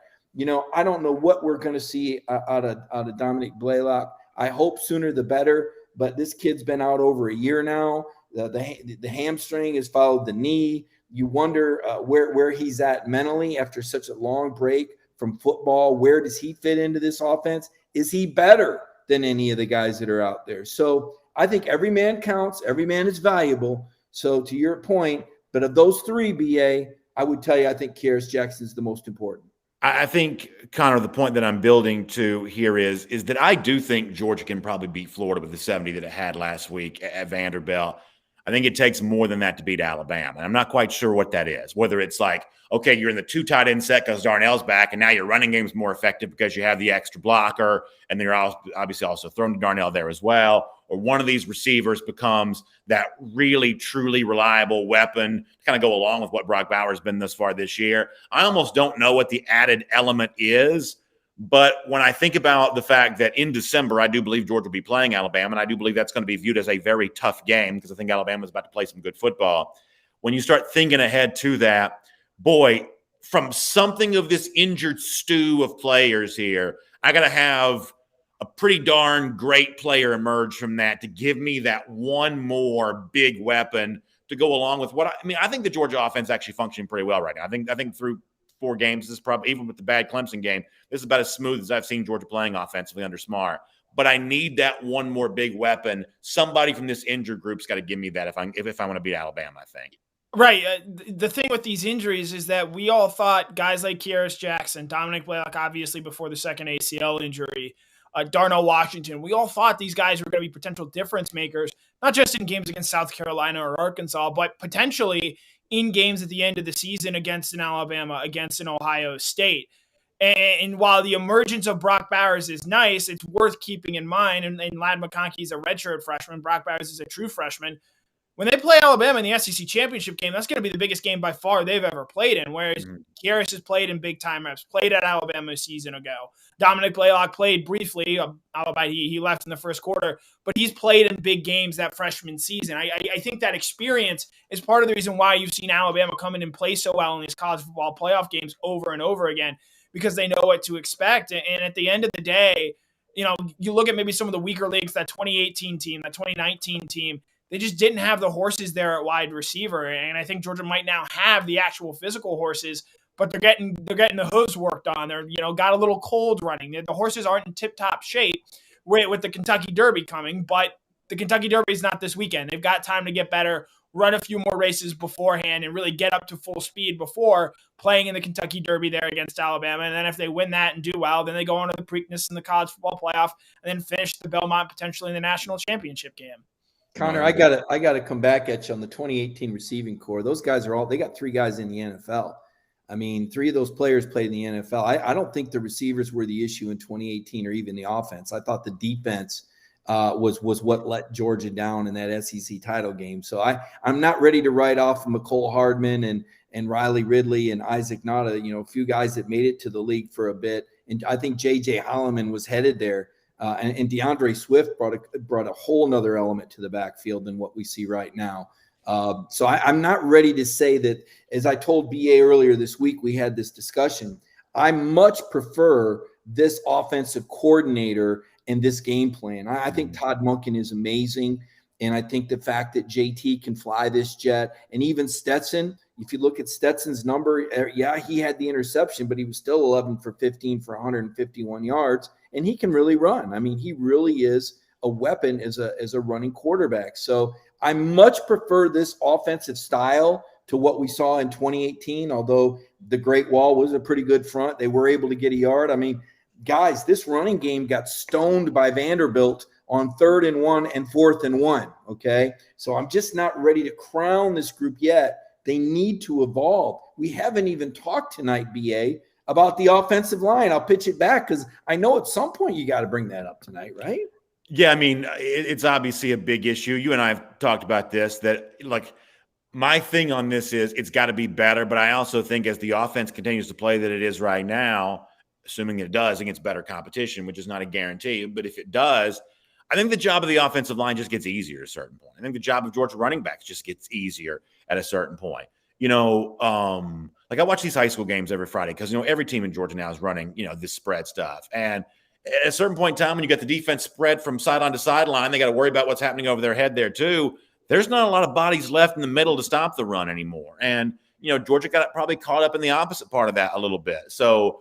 I don't know what we're going to see out of Dominic Blaylock. I hope sooner the better, but this kid's been out over a year now. The hamstring has followed the knee. You wonder where he's at mentally after such a long break from football. Where does he fit into this offense? Is he better than any of the guys that are out there? So I think every man counts. Every man is valuable. So to your point, but of those 3, BA, I would tell you I think Kearis Jackson is the most important. I think, Connor, the point that I'm building to here is that I do think Georgia can probably beat Florida with the 70 that it had last week at Vanderbilt. I think it takes more than that to beat Alabama. And I'm not quite sure what that is, whether it's like, okay, you're in the 2 tight end set because Darnell's back, and now your running game's more effective because you have the extra blocker, and then you're obviously also throwing to Darnell there as well. Or one of these receivers becomes that really, truly reliable weapon to kind of go along with what Brock Bowers been thus far this year. I almost don't know what the added element is. But when I think about the fact that in December, I do believe Georgia will be playing Alabama, and I do believe that's going to be viewed as a very tough game because I think Alabama is about to play some good football. When you start thinking ahead to that, boy, from something of this injured stew of players here, I got to have a pretty darn great player emerge from that to give me that one more big weapon to go along with what I think the Georgia offense actually functioning pretty well right now. I think through 4 games, this is probably, even with the bad Clemson game, this is about as smooth as I've seen Georgia playing offensively under Smart. But I need that one more big weapon. Somebody from this injured group's got to give me that if I want to beat Alabama, I think. Right. The thing with these injuries is that we all thought guys like Kearis Jackson, Dominic Blaylock, obviously before the second ACL injury, Darnell Washington, we all thought these guys were going to be potential difference makers, not just in games against South Carolina or Arkansas, but potentially in games at the end of the season against an Alabama, against an Ohio State. And while the emergence of Brock Bowers is nice, it's worth keeping in mind, and Ladd McConkey is a redshirt freshman, Brock Bowers is a true freshman. When they play Alabama in the SEC championship game, that's going to be the biggest game by far they've ever played in, whereas Kearis has played in big-time reps, played at Alabama a season ago. Dominic Blaylock played briefly, albeit he left in the first quarter, but he's played in big games that freshman season. I think that experience is part of the reason why you've seen Alabama come in and play so well in these college football playoff games over and over again, because they know what to expect. And at the end of the day, you look at maybe some of the weaker leagues, that 2018 team, that 2019 team, they just didn't have the horses there at wide receiver. And I think Georgia might now have the actual physical horses, but they're getting the hooves worked on. They're, got a little cold running. The horses aren't in tip-top shape with the Kentucky Derby coming, but the Kentucky Derby is not this weekend. They've got time to get better, run a few more races beforehand, and really get up to full speed before playing in the Kentucky Derby there against Alabama. And then if they win that and do well, then they go on to the Preakness in the college football playoff and then finish the Belmont potentially in the national championship game. Connor, I gotta come back at you on the 2018 receiving core. Those guys they got 3 guys in the NFL. I mean, 3 of those players played in the NFL. I don't think the receivers were the issue in 2018 or even the offense. I thought the defense was what let Georgia down in that SEC title game. So I'm not ready to write off McCole Hardman and Riley Ridley and Isaac Nada, a few guys that made it to the league for a bit. And I think J.J. Holloman was headed there. And DeAndre Swift brought a whole nother element to the backfield than what we see right now. So I'm not ready to say that, as I told BA earlier this week, we had this discussion. I much prefer this offensive coordinator and this game plan. I think Todd Monken is amazing. And I think the fact that JT can fly this jet, and even Stetson, if you look at Stetson's number, yeah, he had the interception, but he was still 11 for 15 for 151 yards. And he can really run. I mean, he really is a weapon as a running quarterback. So I much prefer this offensive style to what we saw in 2018, although the Great Wall was a pretty good front. They were able to get a yard. I mean, guys, this running game got stoned by Vanderbilt on 3rd and 1 and 4th and 1, okay? So I'm just not ready to crown this group yet. They need to evolve. We haven't even talked tonight, BA, about the offensive line. I'll pitch it back because I know at some point you got to bring that up tonight, right? Yeah, I mean, it's obviously a big issue. You and I have talked about this, that my thing on this is it's got to be better, but I also think as the offense continues to play that it is right now, assuming it does against better competition, which is not a guarantee, but if it does, I think the job of the offensive line just gets easier at a certain point. I think the job of Georgia running backs just gets easier at a certain point. I watch these high school games every Friday because, every team in Georgia now is running, this spread stuff. And at a certain point in time, when you got the defense spread from sideline to sideline, they got to worry about what's happening over their head there too. There's not a lot of bodies left in the middle to stop the run anymore. And, Georgia got probably caught up in the opposite part of that a little bit. So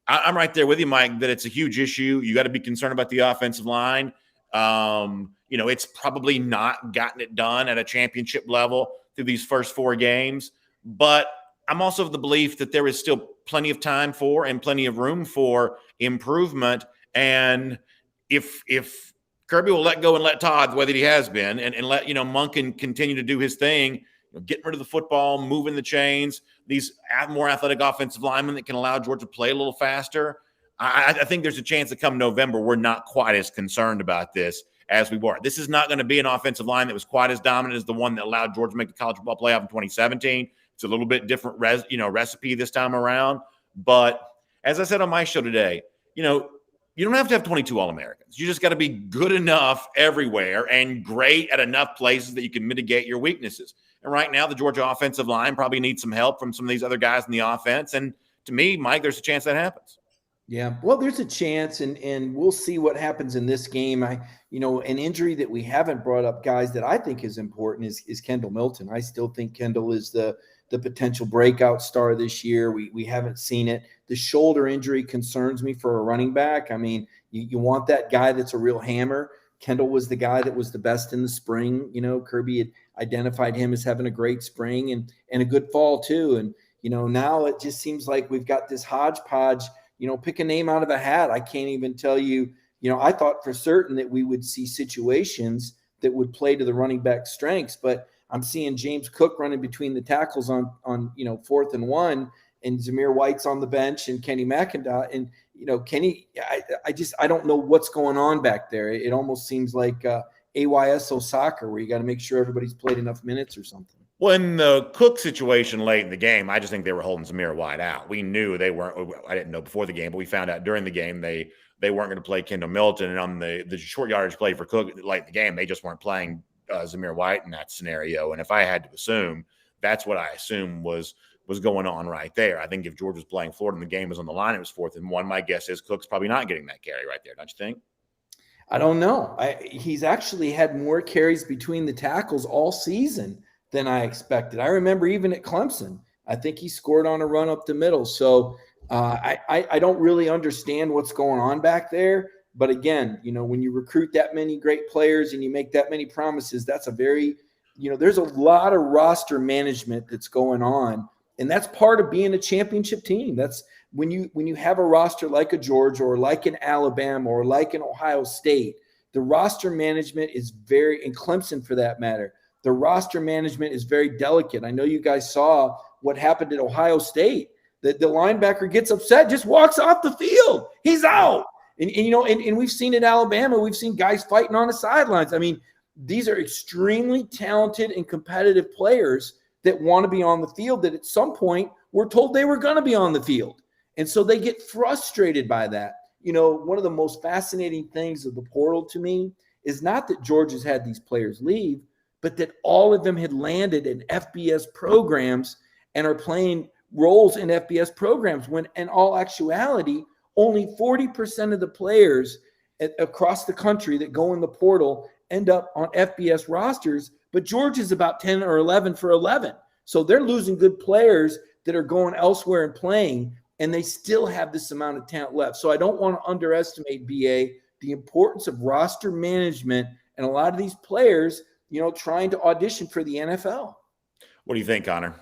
I'm right there with you, Mike, that it's a huge issue. You got to be concerned about the offensive line. It's probably not gotten it done at a championship level through these first 4 games, but I'm also of the belief that there is still plenty of time for and plenty of room for improvement. And if Kirby will let go and let Todd the way that he has been and let, Monken continue to do his thing, getting rid of the football, moving the chains, these more athletic offensive linemen that can allow Georgia to play a little faster, I think there's a chance that come November, we're not quite as concerned about this as we were. This is not going to be an offensive line that was quite as dominant as the one that allowed Georgia to make the college football playoff in 2017. It's a little bit different recipe this time around. But as I said on my show today, you don't have to have 22 All-Americans. You just got to be good enough everywhere and great at enough places that you can mitigate your weaknesses. And right now, the Georgia offensive line probably needs some help from some of these other guys in the offense. And to me, Mike, there's a chance that happens. Yeah, well, there's a chance, and we'll see what happens in this game. An injury that we haven't brought up, guys, that I think is important is Kendall Milton. I still think Kendall is the the potential breakout star this year. We haven't seen it. The shoulder injury concerns me for a running back. I mean, you want that guy that's a real hammer. Kendall was the guy that was the best in the spring. Kirby had identified him as having a great spring and a good fall too. And, now it just seems like we've got this hodgepodge, pick a name out of a hat. I can't even tell you, I thought for certain that we would see situations that would play to the running back strengths, but I'm seeing James Cook running between the tackles on 4th and 1, and Zamir White's on the bench and Kenny McIndoe. And, Kenny, I don't know what's going on back there. It almost seems like AYSO soccer where you got to make sure everybody's played enough minutes or something. Well, in the Cook situation late in the game, I just think they were holding Zamir White out. We knew they weren't. I didn't know before the game, but we found out during the game they weren't going to play Kendall Milton. And on the short yardage play for Cook late in the game, they just weren't playing Zamir White in that scenario. And if I had to assume, that's what I assume was going on right there. I think if Georgia was playing Florida and the game was on the line, it was 4th and 1. My guess is Cook's probably not getting that carry right there. Don't you think? I don't know. He's actually had more carries between the tackles all season than I expected. I remember even at Clemson, I think he scored on a run up the middle. So I don't really understand what's going on back there. But again, when you recruit that many great players and you make that many promises, that's a very, there's a lot of roster management that's going on. And that's part of being a championship team. That's when you have a roster like a Georgia or like an Alabama or like an Ohio State, the roster management is very, and Clemson for that matter, the roster management is very delicate. I know you guys saw what happened at Ohio State. The linebacker gets upset, just walks off the field. He's out. And we've seen in Alabama, we've seen guys fighting on the sidelines. I mean, these are extremely talented and competitive players that want to be on the field that at some point were told they were going to be on the field. And so they get frustrated by that. One of the most fascinating things of the portal to me is not that Georgia's had these players leave, but that all of them had landed in FBS programs and are playing roles in FBS programs when in all actuality, only 40% of the players across the country that go in the portal end up on FBS rosters, but Georgia's about 10 or 11 for 11. So they're losing good players that are going elsewhere and playing, and they still have this amount of talent left. So I don't want to underestimate, BA, the importance of roster management and a lot of these players, trying to audition for the NFL. What do you think, Connor?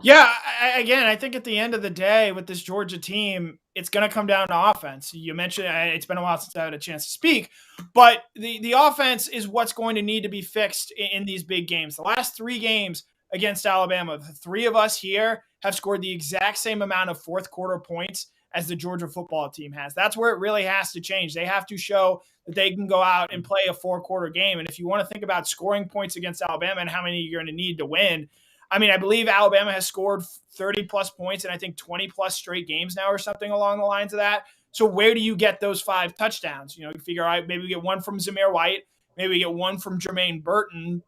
Yeah, I think at the end of the day with this Georgia team, it's going to come down to offense. You mentioned it's been a while since I had a chance to speak, but the offense is what's going to need to be fixed in these big games. The last 3 games against Alabama, the 3 of us here have scored the exact same amount of fourth quarter points as the Georgia football team has. That's where it really has to change. They have to show that they can go out and play a 4-quarter game. And if you want to think about scoring points against Alabama and how many you're going to need to win, I mean, I believe Alabama has scored 30-plus points in, I think, 20-plus straight games now or something along the lines of that. So where do you get those 5 touchdowns? You figure, all right, maybe we get one from Zamir White. Maybe we get one from Jermaine Burton.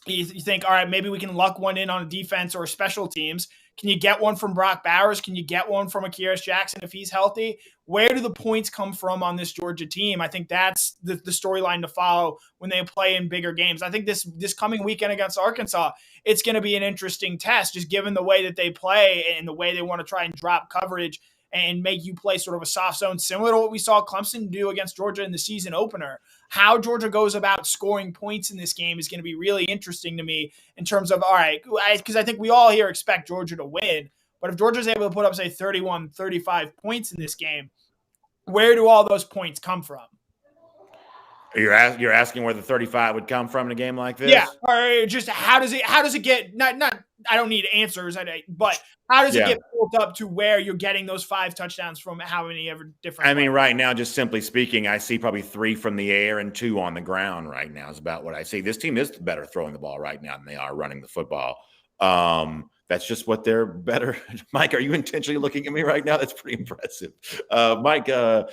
You think, all right, maybe we can luck one in on defense or special teams. Can you get one from Brock Bowers? Can you get one from Akirus Jackson if he's healthy? Where do the points come from on this Georgia team? I think that's the storyline to follow when they play in bigger games. I think this coming weekend against Arkansas, it's going to be an interesting test, just given the way that they play and the way they want to try and drop coverage and make you play sort of a soft zone, similar to what we saw Clemson do against Georgia in the season opener. How Georgia goes about scoring points in this game is going to be really interesting to me in terms of, all right, because I think we all here expect Georgia to win, but if Georgia's able to put up, say, 31, 35 points in this game, where do all those points come from? You're asking where the 35 would come from in a game like this? Yeah, or just how does it get not I don't need answers, but how does it get built up to where you're getting those 5 touchdowns from how many ever different? I mean, right now, just simply speaking, I see probably 3 from the air and 2 on the ground right now is about what I see. This team is better throwing the ball right now than they are running the football. That's just what they're better. Mike, are you intentionally looking at me right now? That's pretty impressive. Mike, a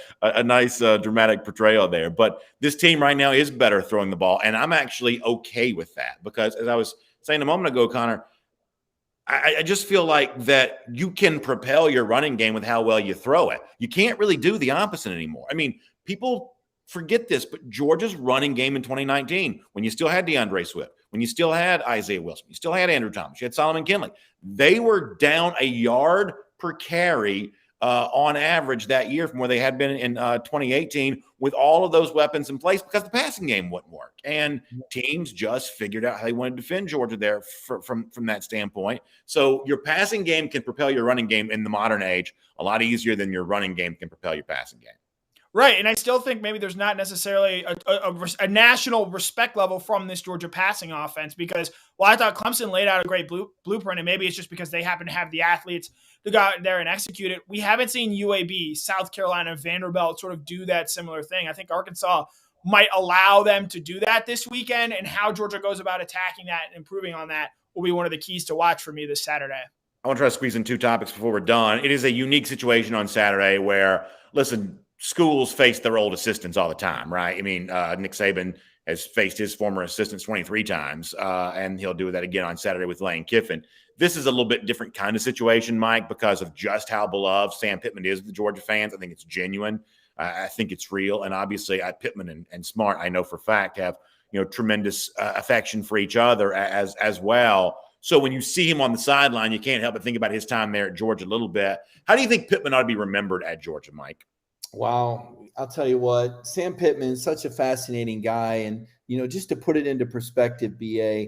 nice dramatic portrayal there. But this team right now is better throwing the ball, and I'm actually okay with that because, as I was saying a moment ago, Connor, I just feel like that you can propel your running game with how well you throw it. You can't really do the opposite anymore. I mean, people forget this, but Georgia's running game in 2019, when you still had DeAndre Swift, when you still had Isaiah Wilson, you still had Andrew Thomas, you had Solomon Kinley. They were down a yard per carry on average that year from where they had been in 2018 with all of those weapons in place because the passing game wouldn't work. And teams just figured out how they wanted to defend Georgia there from that standpoint. So your passing game can propel your running game in the modern age a lot easier than your running game can propel your passing game. Right, and I still think maybe there's not necessarily a national respect level from this Georgia passing offense because, well, I thought Clemson laid out a great blueprint, and maybe it's just because they happen to have the athletes to go out there and execute it. We haven't seen UAB, South Carolina, Vanderbilt sort of do that similar thing. I think Arkansas might allow them to do that this weekend, and how Georgia goes about attacking that and improving on that will be one of the keys to watch for me this Saturday. I want to try to squeeze in two topics before we're done. It is a unique situation on Saturday where, listen, schools face their old assistants all the time, right? I mean, Nick Saban has faced his former assistants 23 times, and he'll do that again on Saturday with Lane Kiffin. This is a little bit different kind of situation, Mike, because of just how beloved Sam Pittman is with the Georgia fans. I think it's genuine. I think it's real. And obviously, Pittman and Smart, I know for a fact, have tremendous affection for each other as well. So when you see him on the sideline, you can't help but think about his time there at Georgia a little bit. How do you think Pittman ought to be remembered at Georgia, Mike? Wow. I'll tell you what, Sam Pittman is such a fascinating guy. And, just to put it into perspective, BA,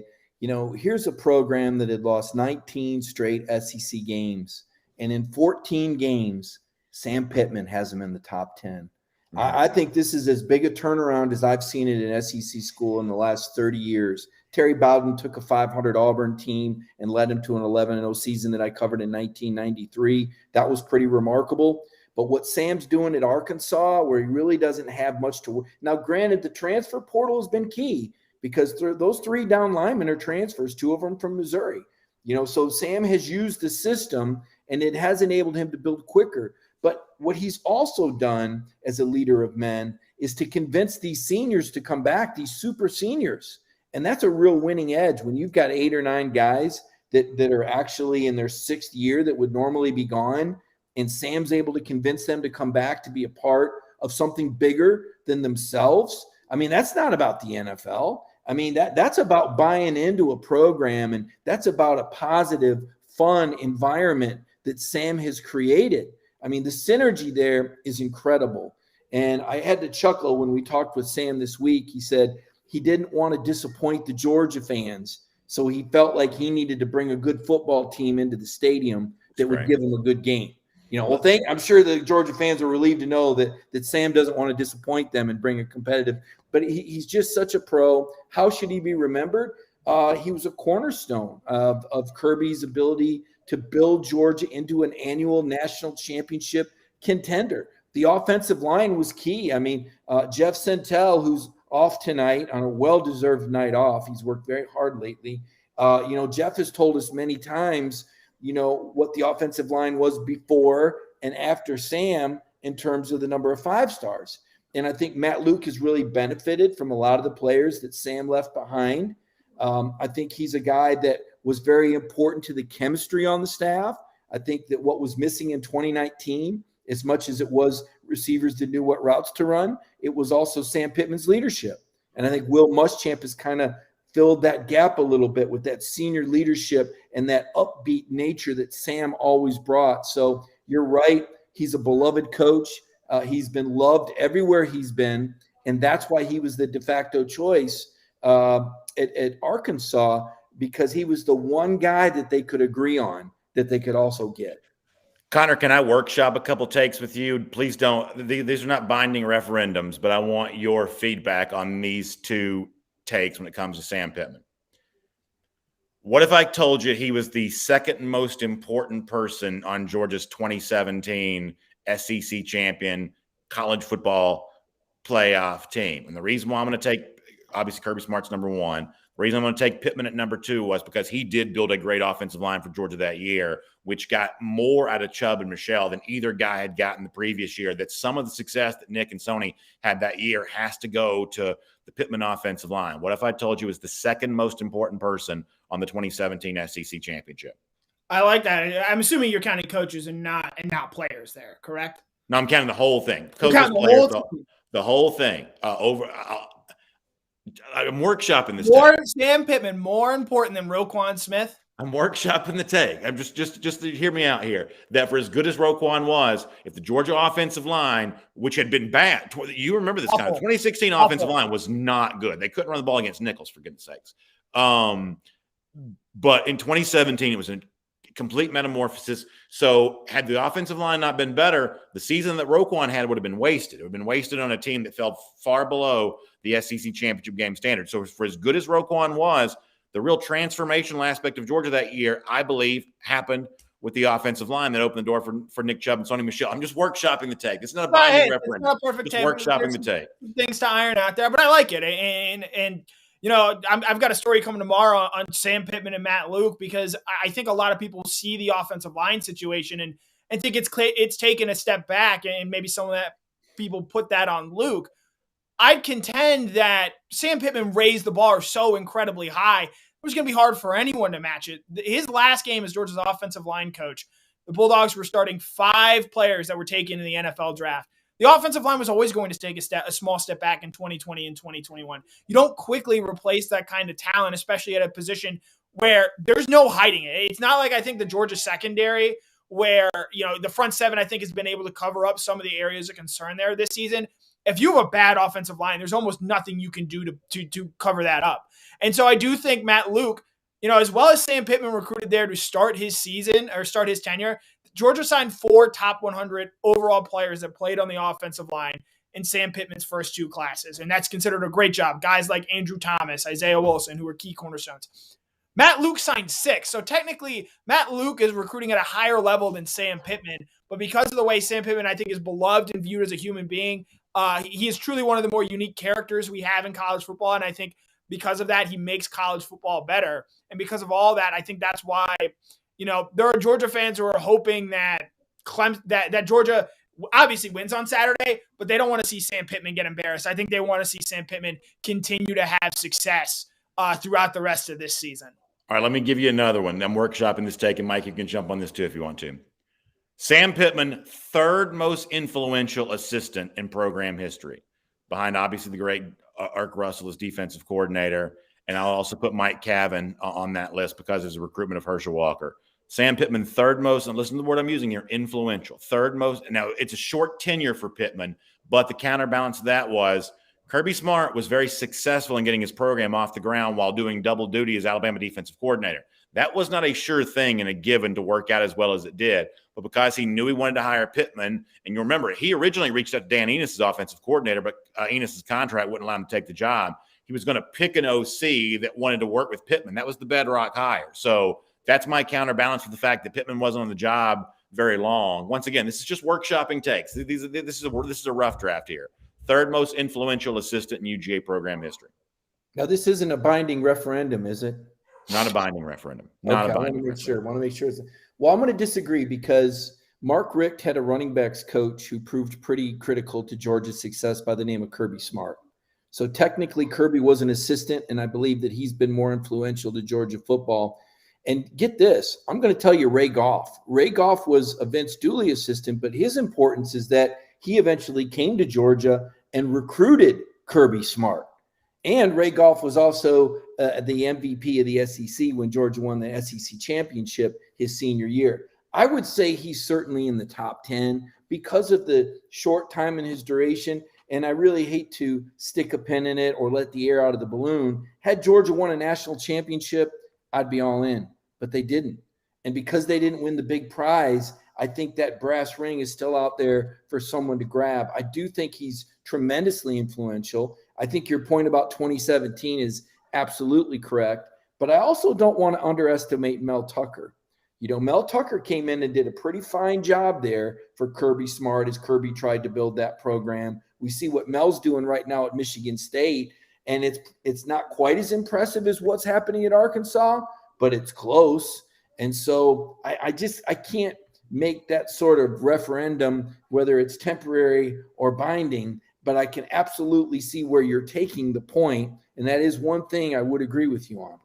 here's a program that had lost 19 straight SEC games. And in 14 games, Sam Pittman has them in the top 10. Mm-hmm. I think this is as big a turnaround as I've seen it in SEC school in the last 30 years. Terry Bowden took a 500 Auburn team and led him to an 11-0 season that I covered in 1993. That was pretty remarkable. But what Sam's doing at Arkansas, where he really doesn't have much to work. Now, granted, the transfer portal has been key because those three down linemen are transfers, two of them from Missouri. So Sam has used the system, and it has enabled him to build quicker. But what he's also done as a leader of men is to convince these seniors to come back, these super seniors. And that's a real winning edge when you've got 8 or 9 guys that are actually in their 6th year that would normally be gone. And Sam's able to convince them to come back to be a part of something bigger than themselves. I mean, that's not about the NFL. I mean, that's about buying into a program, and that's about a positive, fun environment that Sam has created. I mean, the synergy there is incredible. And I had to chuckle when we talked with Sam this week. He said he didn't want to disappoint the Georgia fans, so he felt like he needed to bring a good football team into the stadium that would give him a good game. I'm sure the Georgia fans are relieved to know that Sam doesn't want to disappoint them and bring a competitive, but he's just such a pro. How should he be remembered? He was a cornerstone of Kirby's ability to build Georgia into an annual national championship contender. The offensive line was key. I mean, Jeff Sentell, who's off tonight on a well-deserved night off. He's worked very hard lately. Jeff has told us many times, what the offensive line was before and after Sam in terms of the number of 5 stars. And I think Matt Luke has really benefited from a lot of the players that Sam left behind. I think he's a guy that was very important to the chemistry on the staff. I think that what was missing in 2019, as much as it was receivers that knew what routes to run, it was also Sam Pittman's leadership. And I think Will Muschamp has kind of filled that gap a little bit with that senior leadership and that upbeat nature that Sam always brought. So you're right. He's a beloved coach. He's been loved everywhere he's been. And that's why he was the de facto choice at Arkansas, because he was the one guy that they could agree on that they could also get. Connor, can I workshop a couple takes with you? Please don't. These are not binding referendums, but I want your feedback on these two takes when it comes to Sam Pittman. What if I told you he was the second most important person on Georgia's 2017 SEC champion college football playoff team? And the reason why I'm going to take, obviously, Kirby Smart's number 1. The reason I'm going to take Pittman at number 2 was because he did build a great offensive line for Georgia that year, which got more out of Chubb and Michelle than either guy had gotten the previous year. That some of the success that Nick and Sony had that year has to go to the Pittman offensive line. What if I told you was the second most important person on the 2017 SEC championship? I like that. I'm assuming you're counting coaches and not players there, correct? No, I'm counting the whole thing. Coaches, players, the whole thing. I'm workshopping this More take. Sam Pittman, more important than Roquan Smith. I'm workshopping the take. I'm just to hear me out here. That for as good as Roquan was, if the Georgia offensive line, which had been bad, you remember this kind of 2016 offensive line was not good. They couldn't run the ball against nickels, for goodness sakes. But in 2017, it was a complete metamorphosis. So had the offensive line not been better, the season that Roquan had would have been wasted. It would have been wasted on a team that fell far below the SEC championship game standard. So for as good as Roquan was, the real transformational aspect of Georgia that year, I believe, happened with the offensive line that opened the door for Nick Chubb and Sonny Michel. I'm just workshopping the take. It's not a binding referendum. It's not a perfect take. Workshopping the take. Things to iron out there, but I like it. And you know, I've got a story coming tomorrow on Sam Pittman and Matt Luke, because I think a lot of people see the offensive line situation and think it's taken a step back, and maybe some of that people put that on Luke. I'd contend that Sam Pittman raised the bar so incredibly high, it was going to be hard for anyone to match it. His last game as Georgia's offensive line coach, the Bulldogs were starting 5 players that were taken in the NFL draft. The offensive line was always going to take a small step back in 2020 and 2021. You don't quickly replace that kind of talent, especially at a position where there's no hiding it. It's not like I think the Georgia secondary, where, you know, the front seven, I think, has been able to cover up some of the areas of concern there this season. If you have a bad offensive line, there's almost nothing you can do to cover that up. And so I do think Matt Luke, you know, as well as Sam Pittman recruited there to start his season or start his tenure, Georgia signed 4 top 100 overall players that played on the offensive line in Sam Pittman's first 2 classes. And that's considered a great job. Guys like Andrew Thomas, Isaiah Wilson, who are key cornerstones. Matt Luke signed 6. So technically, Matt Luke is recruiting at a higher level than Sam Pittman. But because of the way Sam Pittman, I think, is beloved and viewed as a human being, he is truly one of the more unique characters we have in college football. And I think because of that, he makes college football better. And because of all that, I think that's why, you know, there are Georgia fans who are hoping that that Georgia obviously wins on Saturday, but they don't want to see Sam Pittman get embarrassed. I think they want to see Sam Pittman continue to have success throughout the rest of this season. All right, let me give you another one. I'm workshopping this take, and Mike, you can jump on this too if you want to. Sam Pittman, 3rd most influential assistant in program history, behind obviously the great Ark Russell as defensive coordinator. And I'll also put Mike Cavan on that list because of his recruitment of Herschel Walker. Sam Pittman, 3rd most, and listen to the word I'm using here, influential. 3rd most. Now, it's a short tenure for Pittman, but the counterbalance to that was Kirby Smart was very successful in getting his program off the ground while doing double duty as Alabama defensive coordinator. That was not a sure thing and a given to work out as well as it did. But because he knew he wanted to hire Pittman, and you remember, he originally reached out to Dan Enos' offensive coordinator, but Enos' contract wouldn't allow him to take the job. He was going to pick an OC that wanted to work with Pittman. That was the bedrock hire. So that's my counterbalance for the fact that Pittman wasn't on the job very long. Once again, this is just workshopping takes. This is a rough draft here. 3rd most influential assistant in UGA program history. Now, this isn't a binding referendum, is it? Not a binding referendum. I want to make sure. Well, I'm going to disagree because Mark Richt had a running backs coach who proved pretty critical to Georgia's success by the name of Kirby Smart. So technically, Kirby was an assistant, and I believe that he's been more influential to Georgia football. And get this, I'm going to tell you Ray Goff. Ray Goff was a Vince Dooley assistant, but his importance is that he eventually came to Georgia and recruited Kirby Smart. And Ray Goff was also the MVP of the SEC when Georgia won the SEC championship his senior year. I would say he's certainly in the top 10 because of the short time in his duration. And I really hate to stick a pin in it or let the air out of the balloon. Had Georgia won a national championship, I'd be all in. But they didn't. And because they didn't win the big prize, I think that brass ring is still out there for someone to grab. I do think he's tremendously influential. I think your point about 2017 is absolutely correct. But I also don't want to underestimate Mel Tucker. You know, Mel Tucker came in and did a pretty fine job there for Kirby Smart as Kirby tried to build that program. We see what Mel's doing right now at Michigan State, and it's not quite as impressive as what's happening at Arkansas, but it's close. And so I can't make that sort of referendum, whether it's temporary or binding, but I can absolutely see where you're taking the point, and that is one thing I would agree with you on.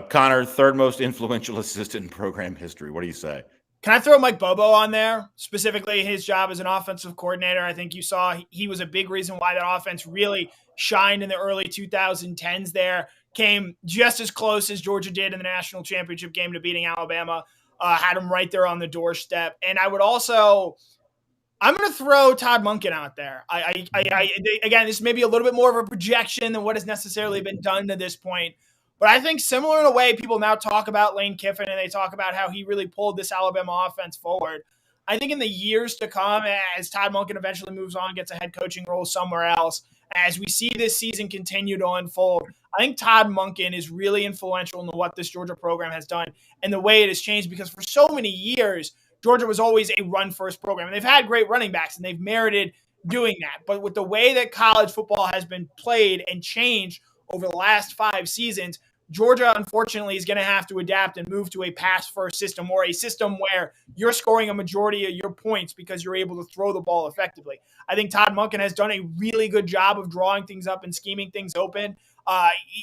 Connor, 3rd most influential assistant in program history. What do you say? Can I throw Mike Bobo on there, specifically his job as an offensive coordinator? I think you saw he was a big reason why that offense really shined in the early 2010s there, came just as close as Georgia did in the national championship game to beating Alabama, had them right there on the doorstep. And I would also – I'm going to throw Todd Monken out there. Again, this may be a little bit more of a projection than what has necessarily been done to this point. But I think similar in a way, people now talk about Lane Kiffin and they talk about how he really pulled this Alabama offense forward. I think in the years to come, as Todd Monken eventually moves on, gets a head coaching role somewhere else, as we see this season continue to unfold, I think Todd Monken is really influential in what this Georgia program has done and the way it has changed, because for so many years, Georgia was always a run-first program. And they've had great running backs, and they've merited doing that. But with the way that college football has been played and changed over the last 5 seasons, Georgia, unfortunately, is going to have to adapt and move to a pass-first system, or a system where you're scoring a majority of your points because you're able to throw the ball effectively. I think Todd Monken has done a really good job of drawing things up and scheming things open.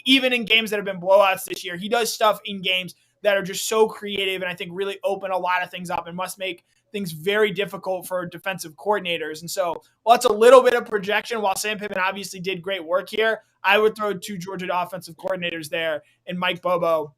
Even in games that have been blowouts this year, he does stuff in games that are just so creative and I think really open a lot of things up and must make things very difficult for defensive coordinators. And so, while it's a little bit of projection, while Sam Pittman obviously did great work here, I would throw 2 Georgia offensive coordinators there in Mike Bobo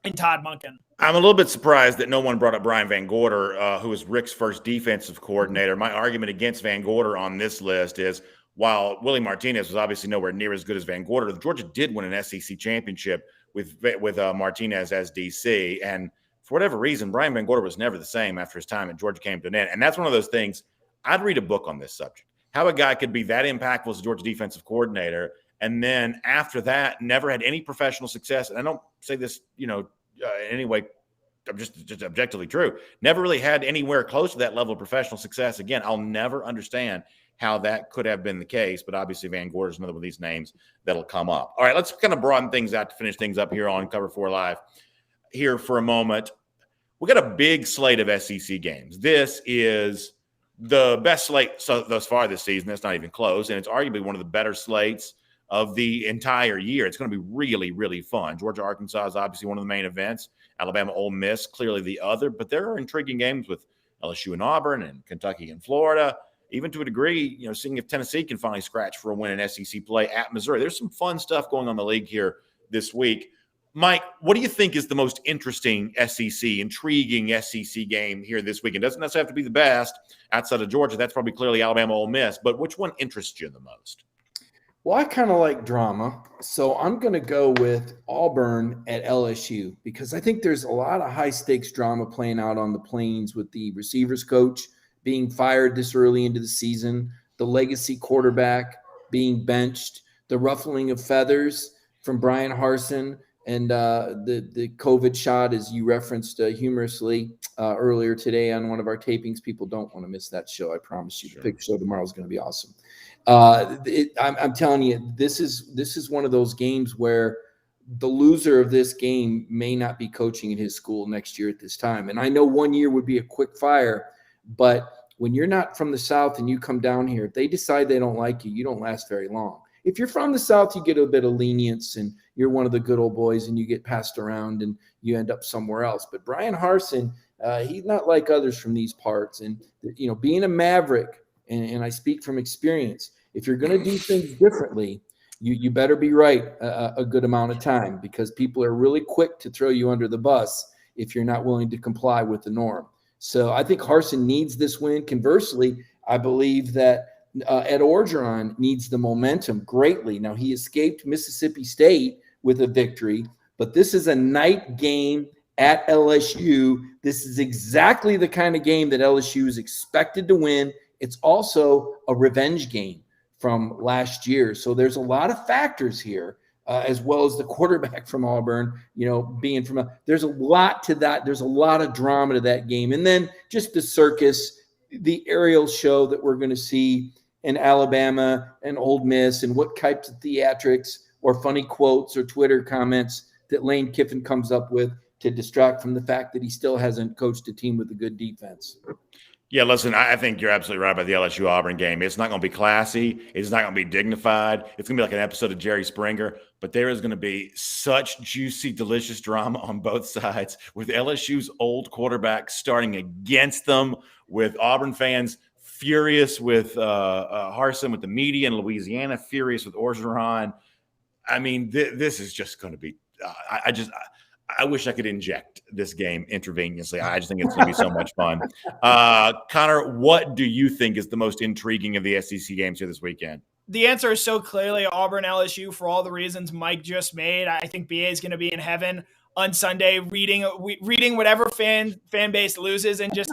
and Todd Monken. I'm a little bit surprised that no one brought up Brian Van Gorder, who was Rick's first defensive coordinator. My argument against Van Gorder on this list is, while Willie Martinez was obviously nowhere near as good as Van Gorder, Georgia did win an SEC championship with Martinez as DC. And for whatever reason, Brian Van Gorder was never the same after his time at Georgia came to an end. And that's one of those things. I'd read a book on this subject. How a guy could be that impactful as a Georgia defensive coordinator, and then after that, never had any professional success. And I don't say this, in any way, I'm just objectively true. Never really had anywhere close to that level of professional success. Again, I'll never understand how that could have been the case, but obviously Van Gorder is another one of these names that'll come up. All right, let's kind of broaden things out to finish things up here on Cover 4 Live here for a moment. We got a big slate of SEC games. This is the best slate thus far this season. It's not even close, and it's arguably one of the better slates of the entire year. It's going to be really, really fun. Georgia, Arkansas is obviously one of the main events. Alabama, Ole Miss, clearly the other, but there are intriguing games with LSU and Auburn and Kentucky and Florida. Even to a degree, seeing if Tennessee can finally scratch for a win in SEC play at Missouri. There's some fun stuff going on in the league here this week. Mike, what do you think is the most interesting intriguing SEC game here this week? It doesn't necessarily have to be the best outside of Georgia. That's probably clearly Alabama, Ole Miss. But which one interests you the most? Well, I kind of like drama. So I'm going to go with Auburn at LSU, because I think there's a lot of high-stakes drama playing out on the Plains with the receivers coach being fired this early into the season, the legacy quarterback being benched, the ruffling of feathers from Brian Harsin, and the COVID shot, as you referenced humorously earlier today on one of our tapings. People don't want to miss that show. I promise you. Sure. The big show tomorrow is going to be awesome. I'm telling you, this is one of those games where the loser of this game may not be coaching at his school next year at this time. And I know 1 year would be a quick fire, but when you're not from the South and you come down here, if they decide they don't like you, you don't last very long. If you're from the South, you get a bit of lenience and you're one of the good old boys and you get passed around and you end up somewhere else. But Brian Harsin, he's not like others from these parts. And, being a Maverick, and I speak from experience, if you're going to do things differently, you better be right a good amount of time, because people are really quick to throw you under the bus if you're not willing to comply with the norm. So I think Harsin needs this win. Conversely, I believe that Ed Orgeron needs the momentum greatly. Now, he escaped Mississippi State with a victory, but this is a night game at LSU. This is exactly the kind of game that LSU is expected to win. It's also a revenge game from last year. So there's a lot of factors here. As well as the quarterback from Auburn, being there's a lot to that. There's a lot of drama to that game. And then just the circus, the aerial show that we're going to see in Alabama and Ole Miss, and what types of theatrics or funny quotes or Twitter comments that Lane Kiffin comes up with to distract from the fact that he still hasn't coached a team with a good defense. Yeah, listen, I think you're absolutely right about the LSU Auburn game. It's not going to be classy. It's not going to be dignified. It's going to be like an episode of Jerry Springer, but there is going to be such juicy, delicious drama on both sides with LSU's old quarterback starting against them, with Auburn fans furious with Harsin, with the media in Louisiana, furious with Orgeron. I mean, this is just going to be I wish I could inject this game intravenously. I just think it's going to be so much fun. Connor, what do you think is the most intriguing of the SEC games here this weekend? The answer is so clearly Auburn LSU for all the reasons Mike just made. I think BA is going to be in heaven on Sunday reading whatever fan base loses and just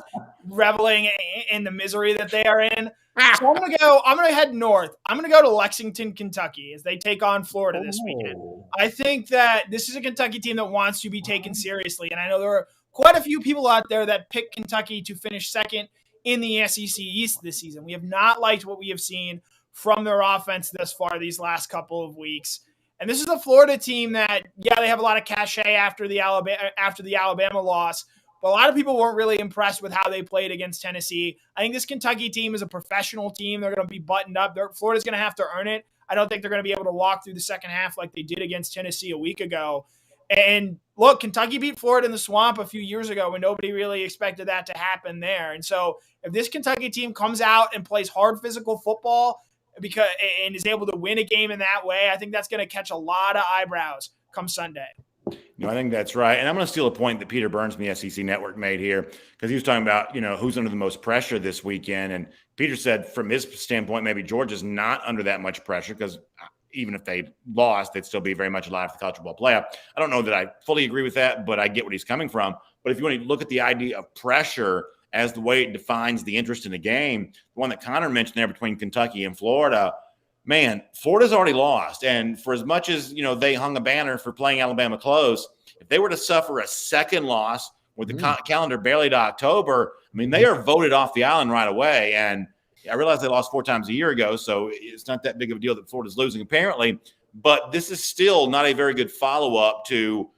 reveling in the misery that they are in. So I'm going to head north. I'm going to go to Lexington, Kentucky as they take on Florida this weekend. I think that this is a Kentucky team that wants to be taken seriously. And I know there are quite a few people out there that pick Kentucky to finish second in the SEC East this season. We have not liked what we have seen from their offense thus far these last couple of weeks. And this is a Florida team that, yeah, they have a lot of cachet after the Alabama loss. But a lot of people weren't really impressed with how they played against Tennessee. I think this Kentucky team is a professional team. They're going to be buttoned up. Florida's going to have to earn it. I don't think they're going to be able to walk through the second half like they did against Tennessee a week ago. And look, Kentucky beat Florida in the Swamp a few years ago when nobody really expected that to happen there. And so if this Kentucky team comes out and plays hard physical football and is able to win a game in that way, I think that's going to catch a lot of eyebrows come Sunday. No, I think that's right. And I'm going to steal a point that Peter Burns from the SEC Network made here because he was talking about, who's under the most pressure this weekend. And Peter said from his standpoint, maybe Georgia's not under that much pressure because even if they lost, they'd still be very much alive for the college football playoff. I don't know that I fully agree with that, but I get what he's coming from. But if you want to look at the idea of pressure as the way it defines the interest in the game, the one that Connor mentioned there between Kentucky and Florida, man, Florida's already lost. And for as much as, they hung a banner for playing Alabama close, if they were to suffer a second loss with the calendar barely to October, I mean, they are voted off the island right away. And I realize they lost 4 times a year ago, so it's not that big of a deal that Florida's losing apparently. But this is still not a very good follow-up to,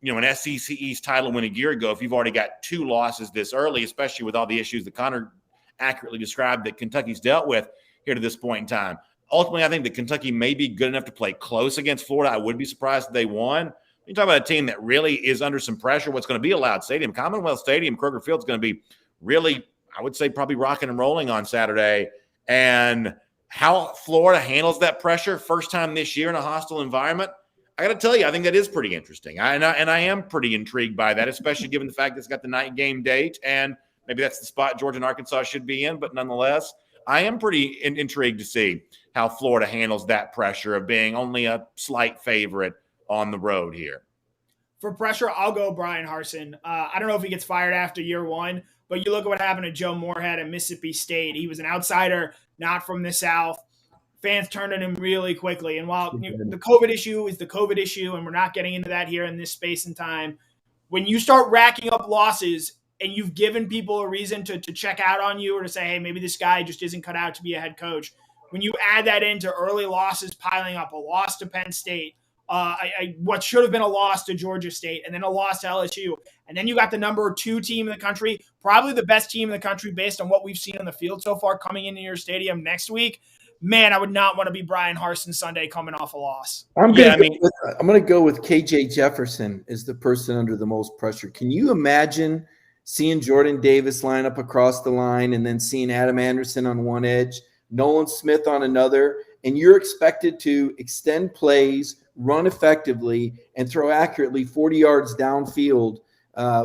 an SEC East title win a year ago if you've already got 2 losses this early, especially with all the issues that Connor accurately described that Kentucky's dealt with here to this point in time. Ultimately, I think that Kentucky may be good enough to play close against Florida. I would be surprised if they won. You talk about a team that really is under some pressure. What's going to be a loud stadium? Commonwealth Stadium, Kroger Field is going to be really, I would say, probably rocking and rolling on Saturday. And how Florida handles that pressure first time this year in a hostile environment, I got to tell you, I think that is pretty interesting. And I am pretty intrigued by that, especially given the fact that it's got the night game date. And maybe that's the spot Georgia and Arkansas should be in. But nonetheless, I am pretty intrigued to see how Florida handles that pressure of being only a slight favorite on the road here. For pressure, I'll go Brian Harsin. I don't know if he gets fired after year one, but you look at what happened to Joe Moorhead at Mississippi State. He was an outsider, not from the South. Fans turned on him really quickly. And while the COVID issue is the COVID issue, and we're not getting into that here in this space and time, when you start racking up losses and you've given people a reason to check out on you or to say, hey, maybe this guy just isn't cut out to be a head coach, when you add that into early losses piling up, a loss to Penn State, what should have been a loss to Georgia State, and then a loss to LSU. And then you got the number 2 team in the country, probably the best team in the country based on what we've seen on the field so far coming into your stadium next week. Man, I would not want to be Brian Harsin Sunday coming off a loss. I'm going to go with KJ Jefferson as the person under the most pressure. Can you imagine seeing Jordan Davis line up across the line and then seeing Adam Anderson on one edge, Nolan Smith on another, and you're expected to extend plays, run effectively, and throw accurately 40 yards downfield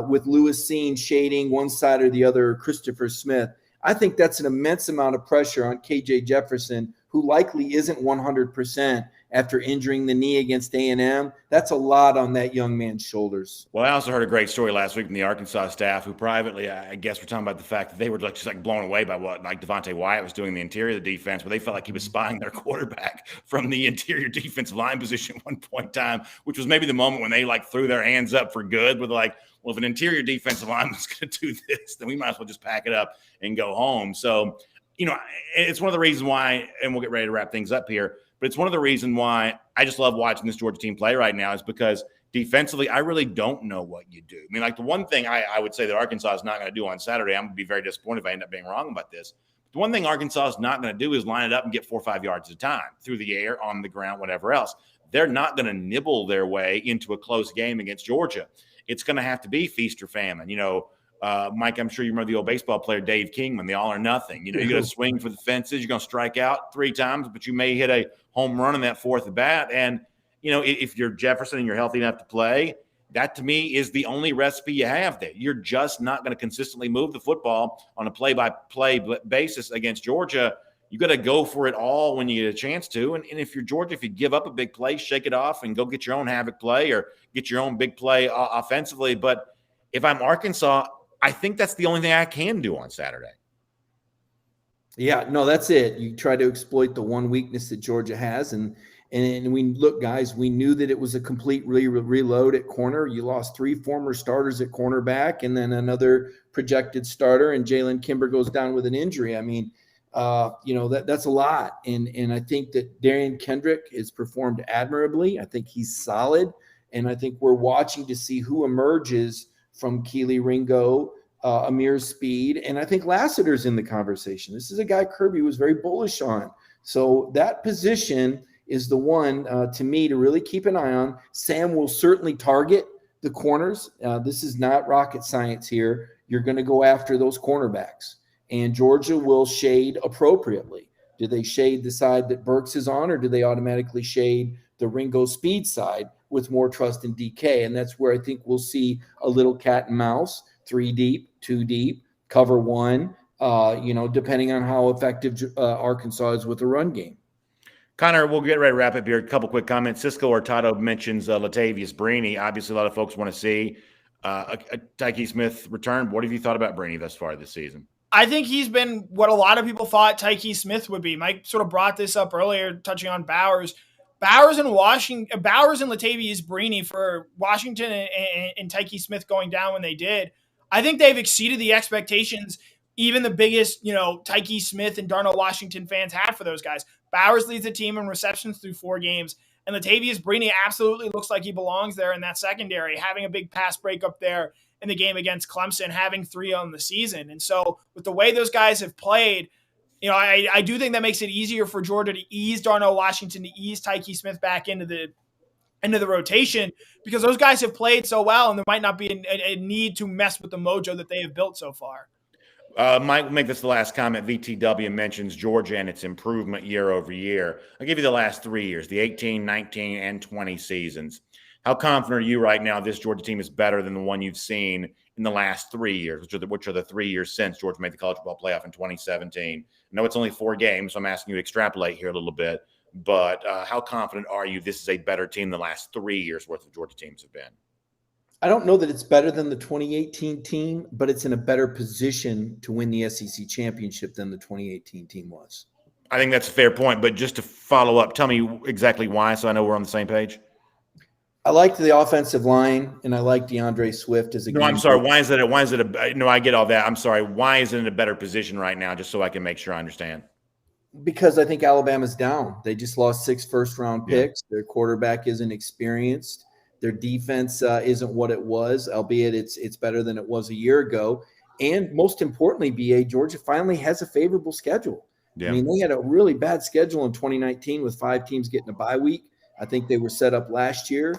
with Lewis Seen shading one side or the other, Christopher Smith. I think that's an immense amount of pressure on KJ Jefferson, who likely isn't 100% after injuring the knee against A&M. That's a lot on that young man's shoulders. Well, I also heard a great story last week from the Arkansas staff who privately, I guess, were talking about the fact that they were just blown away by what Devontae Wyatt was doing in the interior of the defense, but they felt like he was spying their quarterback from the interior defensive line position at one point in time, which was maybe the moment when they threw their hands up for good with well, if an interior defensive lineman is going to do this, then we might as well just pack it up and go home. So, it's one of the reasons why, and we'll get ready to wrap things up here, but it's one of the reasons why I just love watching this Georgia team play right now is because Defensively, I really don't know what you do. I mean, like the one thing I would say that Arkansas is not going to do on Saturday, I'm going to be very disappointed if I end up being wrong about this. The one thing Arkansas is not going to do is line it up and get 4 or 5 yards at a time through the air, on the ground, whatever else. They're not going to nibble their way into a close game against Georgia. It's going to have to be feast or famine. Mike, I'm sure you remember the old baseball player Dave Kingman, the all or nothing. You're going to swing for the fences. You're going to strike out 3 times, but you may hit a home run in that 4th at bat. And, if you're Jefferson and you're healthy enough to play, that to me is the only recipe you have there. You're just not going to consistently move the football on a play-by-play basis against Georgia. You got to go for it all when you get a chance to. And if you're Georgia, if you give up a big play, shake it off and go get your own havoc play or get your own big play offensively. But if I'm Arkansas, I think that's the only thing I can do on Saturday. Yeah, no, that's it. You try to exploit the one weakness that Georgia has. And we look, guys, we knew that it was a complete reload at corner. You lost 3 former starters at cornerback and then another projected starter, and Jalen Kimber goes down with an injury. I mean, that's a lot. And I think that Darian Kendrick has performed admirably. I think he's solid. And I think we're watching to see who emerges from Keely Ringo, Amir Speed. And I think Lassiter's in the conversation. This is a guy Kirby was very bullish on. So that position is the one to me to really keep an eye on. Sam will certainly target the corners. This is not rocket science here. You're going to go after those cornerbacks. And Georgia will shade appropriately. Do they shade the side that Burks is on, or do they automatically shade the Ringo Speed side with more trust in DK? And that's where I think we'll see a little cat and mouse, 3 deep, 2 deep, cover 1, depending on how effective Arkansas is with the run game. Connor, we'll get ready to wrap up here. A couple quick comments. Cisco Hurtado mentions Latavius Brini. Obviously, a lot of folks want to see a Tyke Smith return. What have you thought about Brini thus far this season? I think he's been what a lot of people thought Tyke Smith would be. Mike sort of brought this up earlier, touching on Bowers. Bowers and Latavius Brini for Washington and Tyke Smith going down when they did. I think they've exceeded the expectations even the biggest, Tyke Smith and Darnell Washington fans had for those guys. Bowers leads the team in receptions through 4 games. And Latavius Brini absolutely looks like he belongs there in that secondary, having a big pass breakup there in the game against Clemson, having 3 on the season. And so with the way those guys have played, I do think that makes it easier for Georgia to ease Darnell Washington, to ease Tyke Smith back into the rotation, because those guys have played so well, and there might not be a need to mess with the mojo that they have built so far. Mike, make this the last comment. VTW mentions Georgia and its improvement year over year. I'll give you the last 3 years, the 18, 19, and 20 seasons. How confident are you right now this Georgia team is better than the one you've seen in the last 3 years, which are the 3 years since Georgia made the college football playoff in 2017? I know it's only 4 games, so I'm asking you to extrapolate here a little bit. But how confident are you this is a better team than the last 3 years worth of Georgia teams have been? I don't know that it's better than the 2018 team, but it's in a better position to win the SEC championship than the 2018 team was. I think that's a fair point, but just to follow up, tell me exactly why so I know we're on the same page. I liked the offensive line, and I like DeAndre Swift as a No, I'm sorry. Why is it no, I get all that. I'm sorry. Why is it in a better position right now, just so I can make sure I understand? Because I think Alabama's down. They just lost 6 first-round picks. Their quarterback isn't experienced. Their defense isn't what it was, albeit it's better than it was a year ago. And most importantly, BA, Georgia finally has a favorable schedule. Yeah. I mean, they had a really bad schedule in 2019 with 5 teams getting a bye week. I think they were set up last year.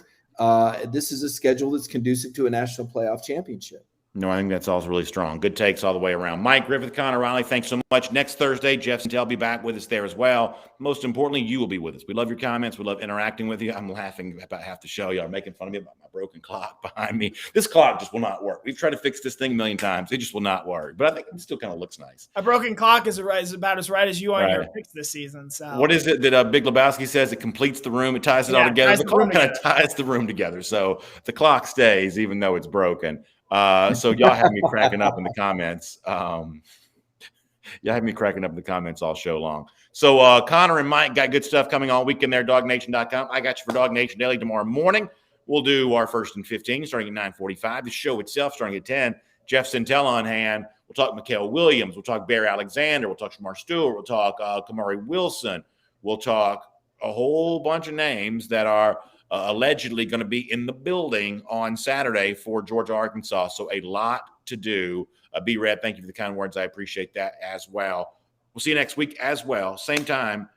This is a schedule that's conducive to a national playoff championship. No, I think that's also really strong. Good takes all the way around. Mike Griffith, Connor Riley, thanks so much. Next Thursday, Jeff Santel will be back with us there as well. Most importantly, you will be with us. We love your comments. We love interacting with you. I'm laughing about half the show. Y'all are making fun of me about my broken clock behind me. This clock just will not work. We've tried to fix this thing a million times. It just will not work. But I think it still kind of looks nice. A broken clock is about as right as you on your picks this season. So what is it that Big Lebowski says? It completes the room. It ties it all together. The clock kind of ties the room together. So the clock stays even though it's broken. So y'all have me cracking up in the comments. Y'all have me cracking up in the comments all show long. So Connor and Mike got good stuff coming all weekend there, DogNation.com. I got you for Dog Nation Daily tomorrow morning. We'll do our first and 15 starting at 9:45. The show itself starting at 10. Jeff Santel on hand. We'll talk Mikael Williams. We'll talk Barry Alexander. We'll talk Shamar Stewart. We'll talk Kamari Wilson. We'll talk a whole bunch of names that are allegedly going to be in the building on Saturday for Georgia, Arkansas. So a lot to do. B-Red, thank you for the kind words. I appreciate that as well. We'll see you next week as well. Same time,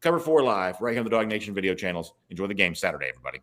Cover 4 Live, right here on the Dog Nation video channels. Enjoy the game Saturday, everybody.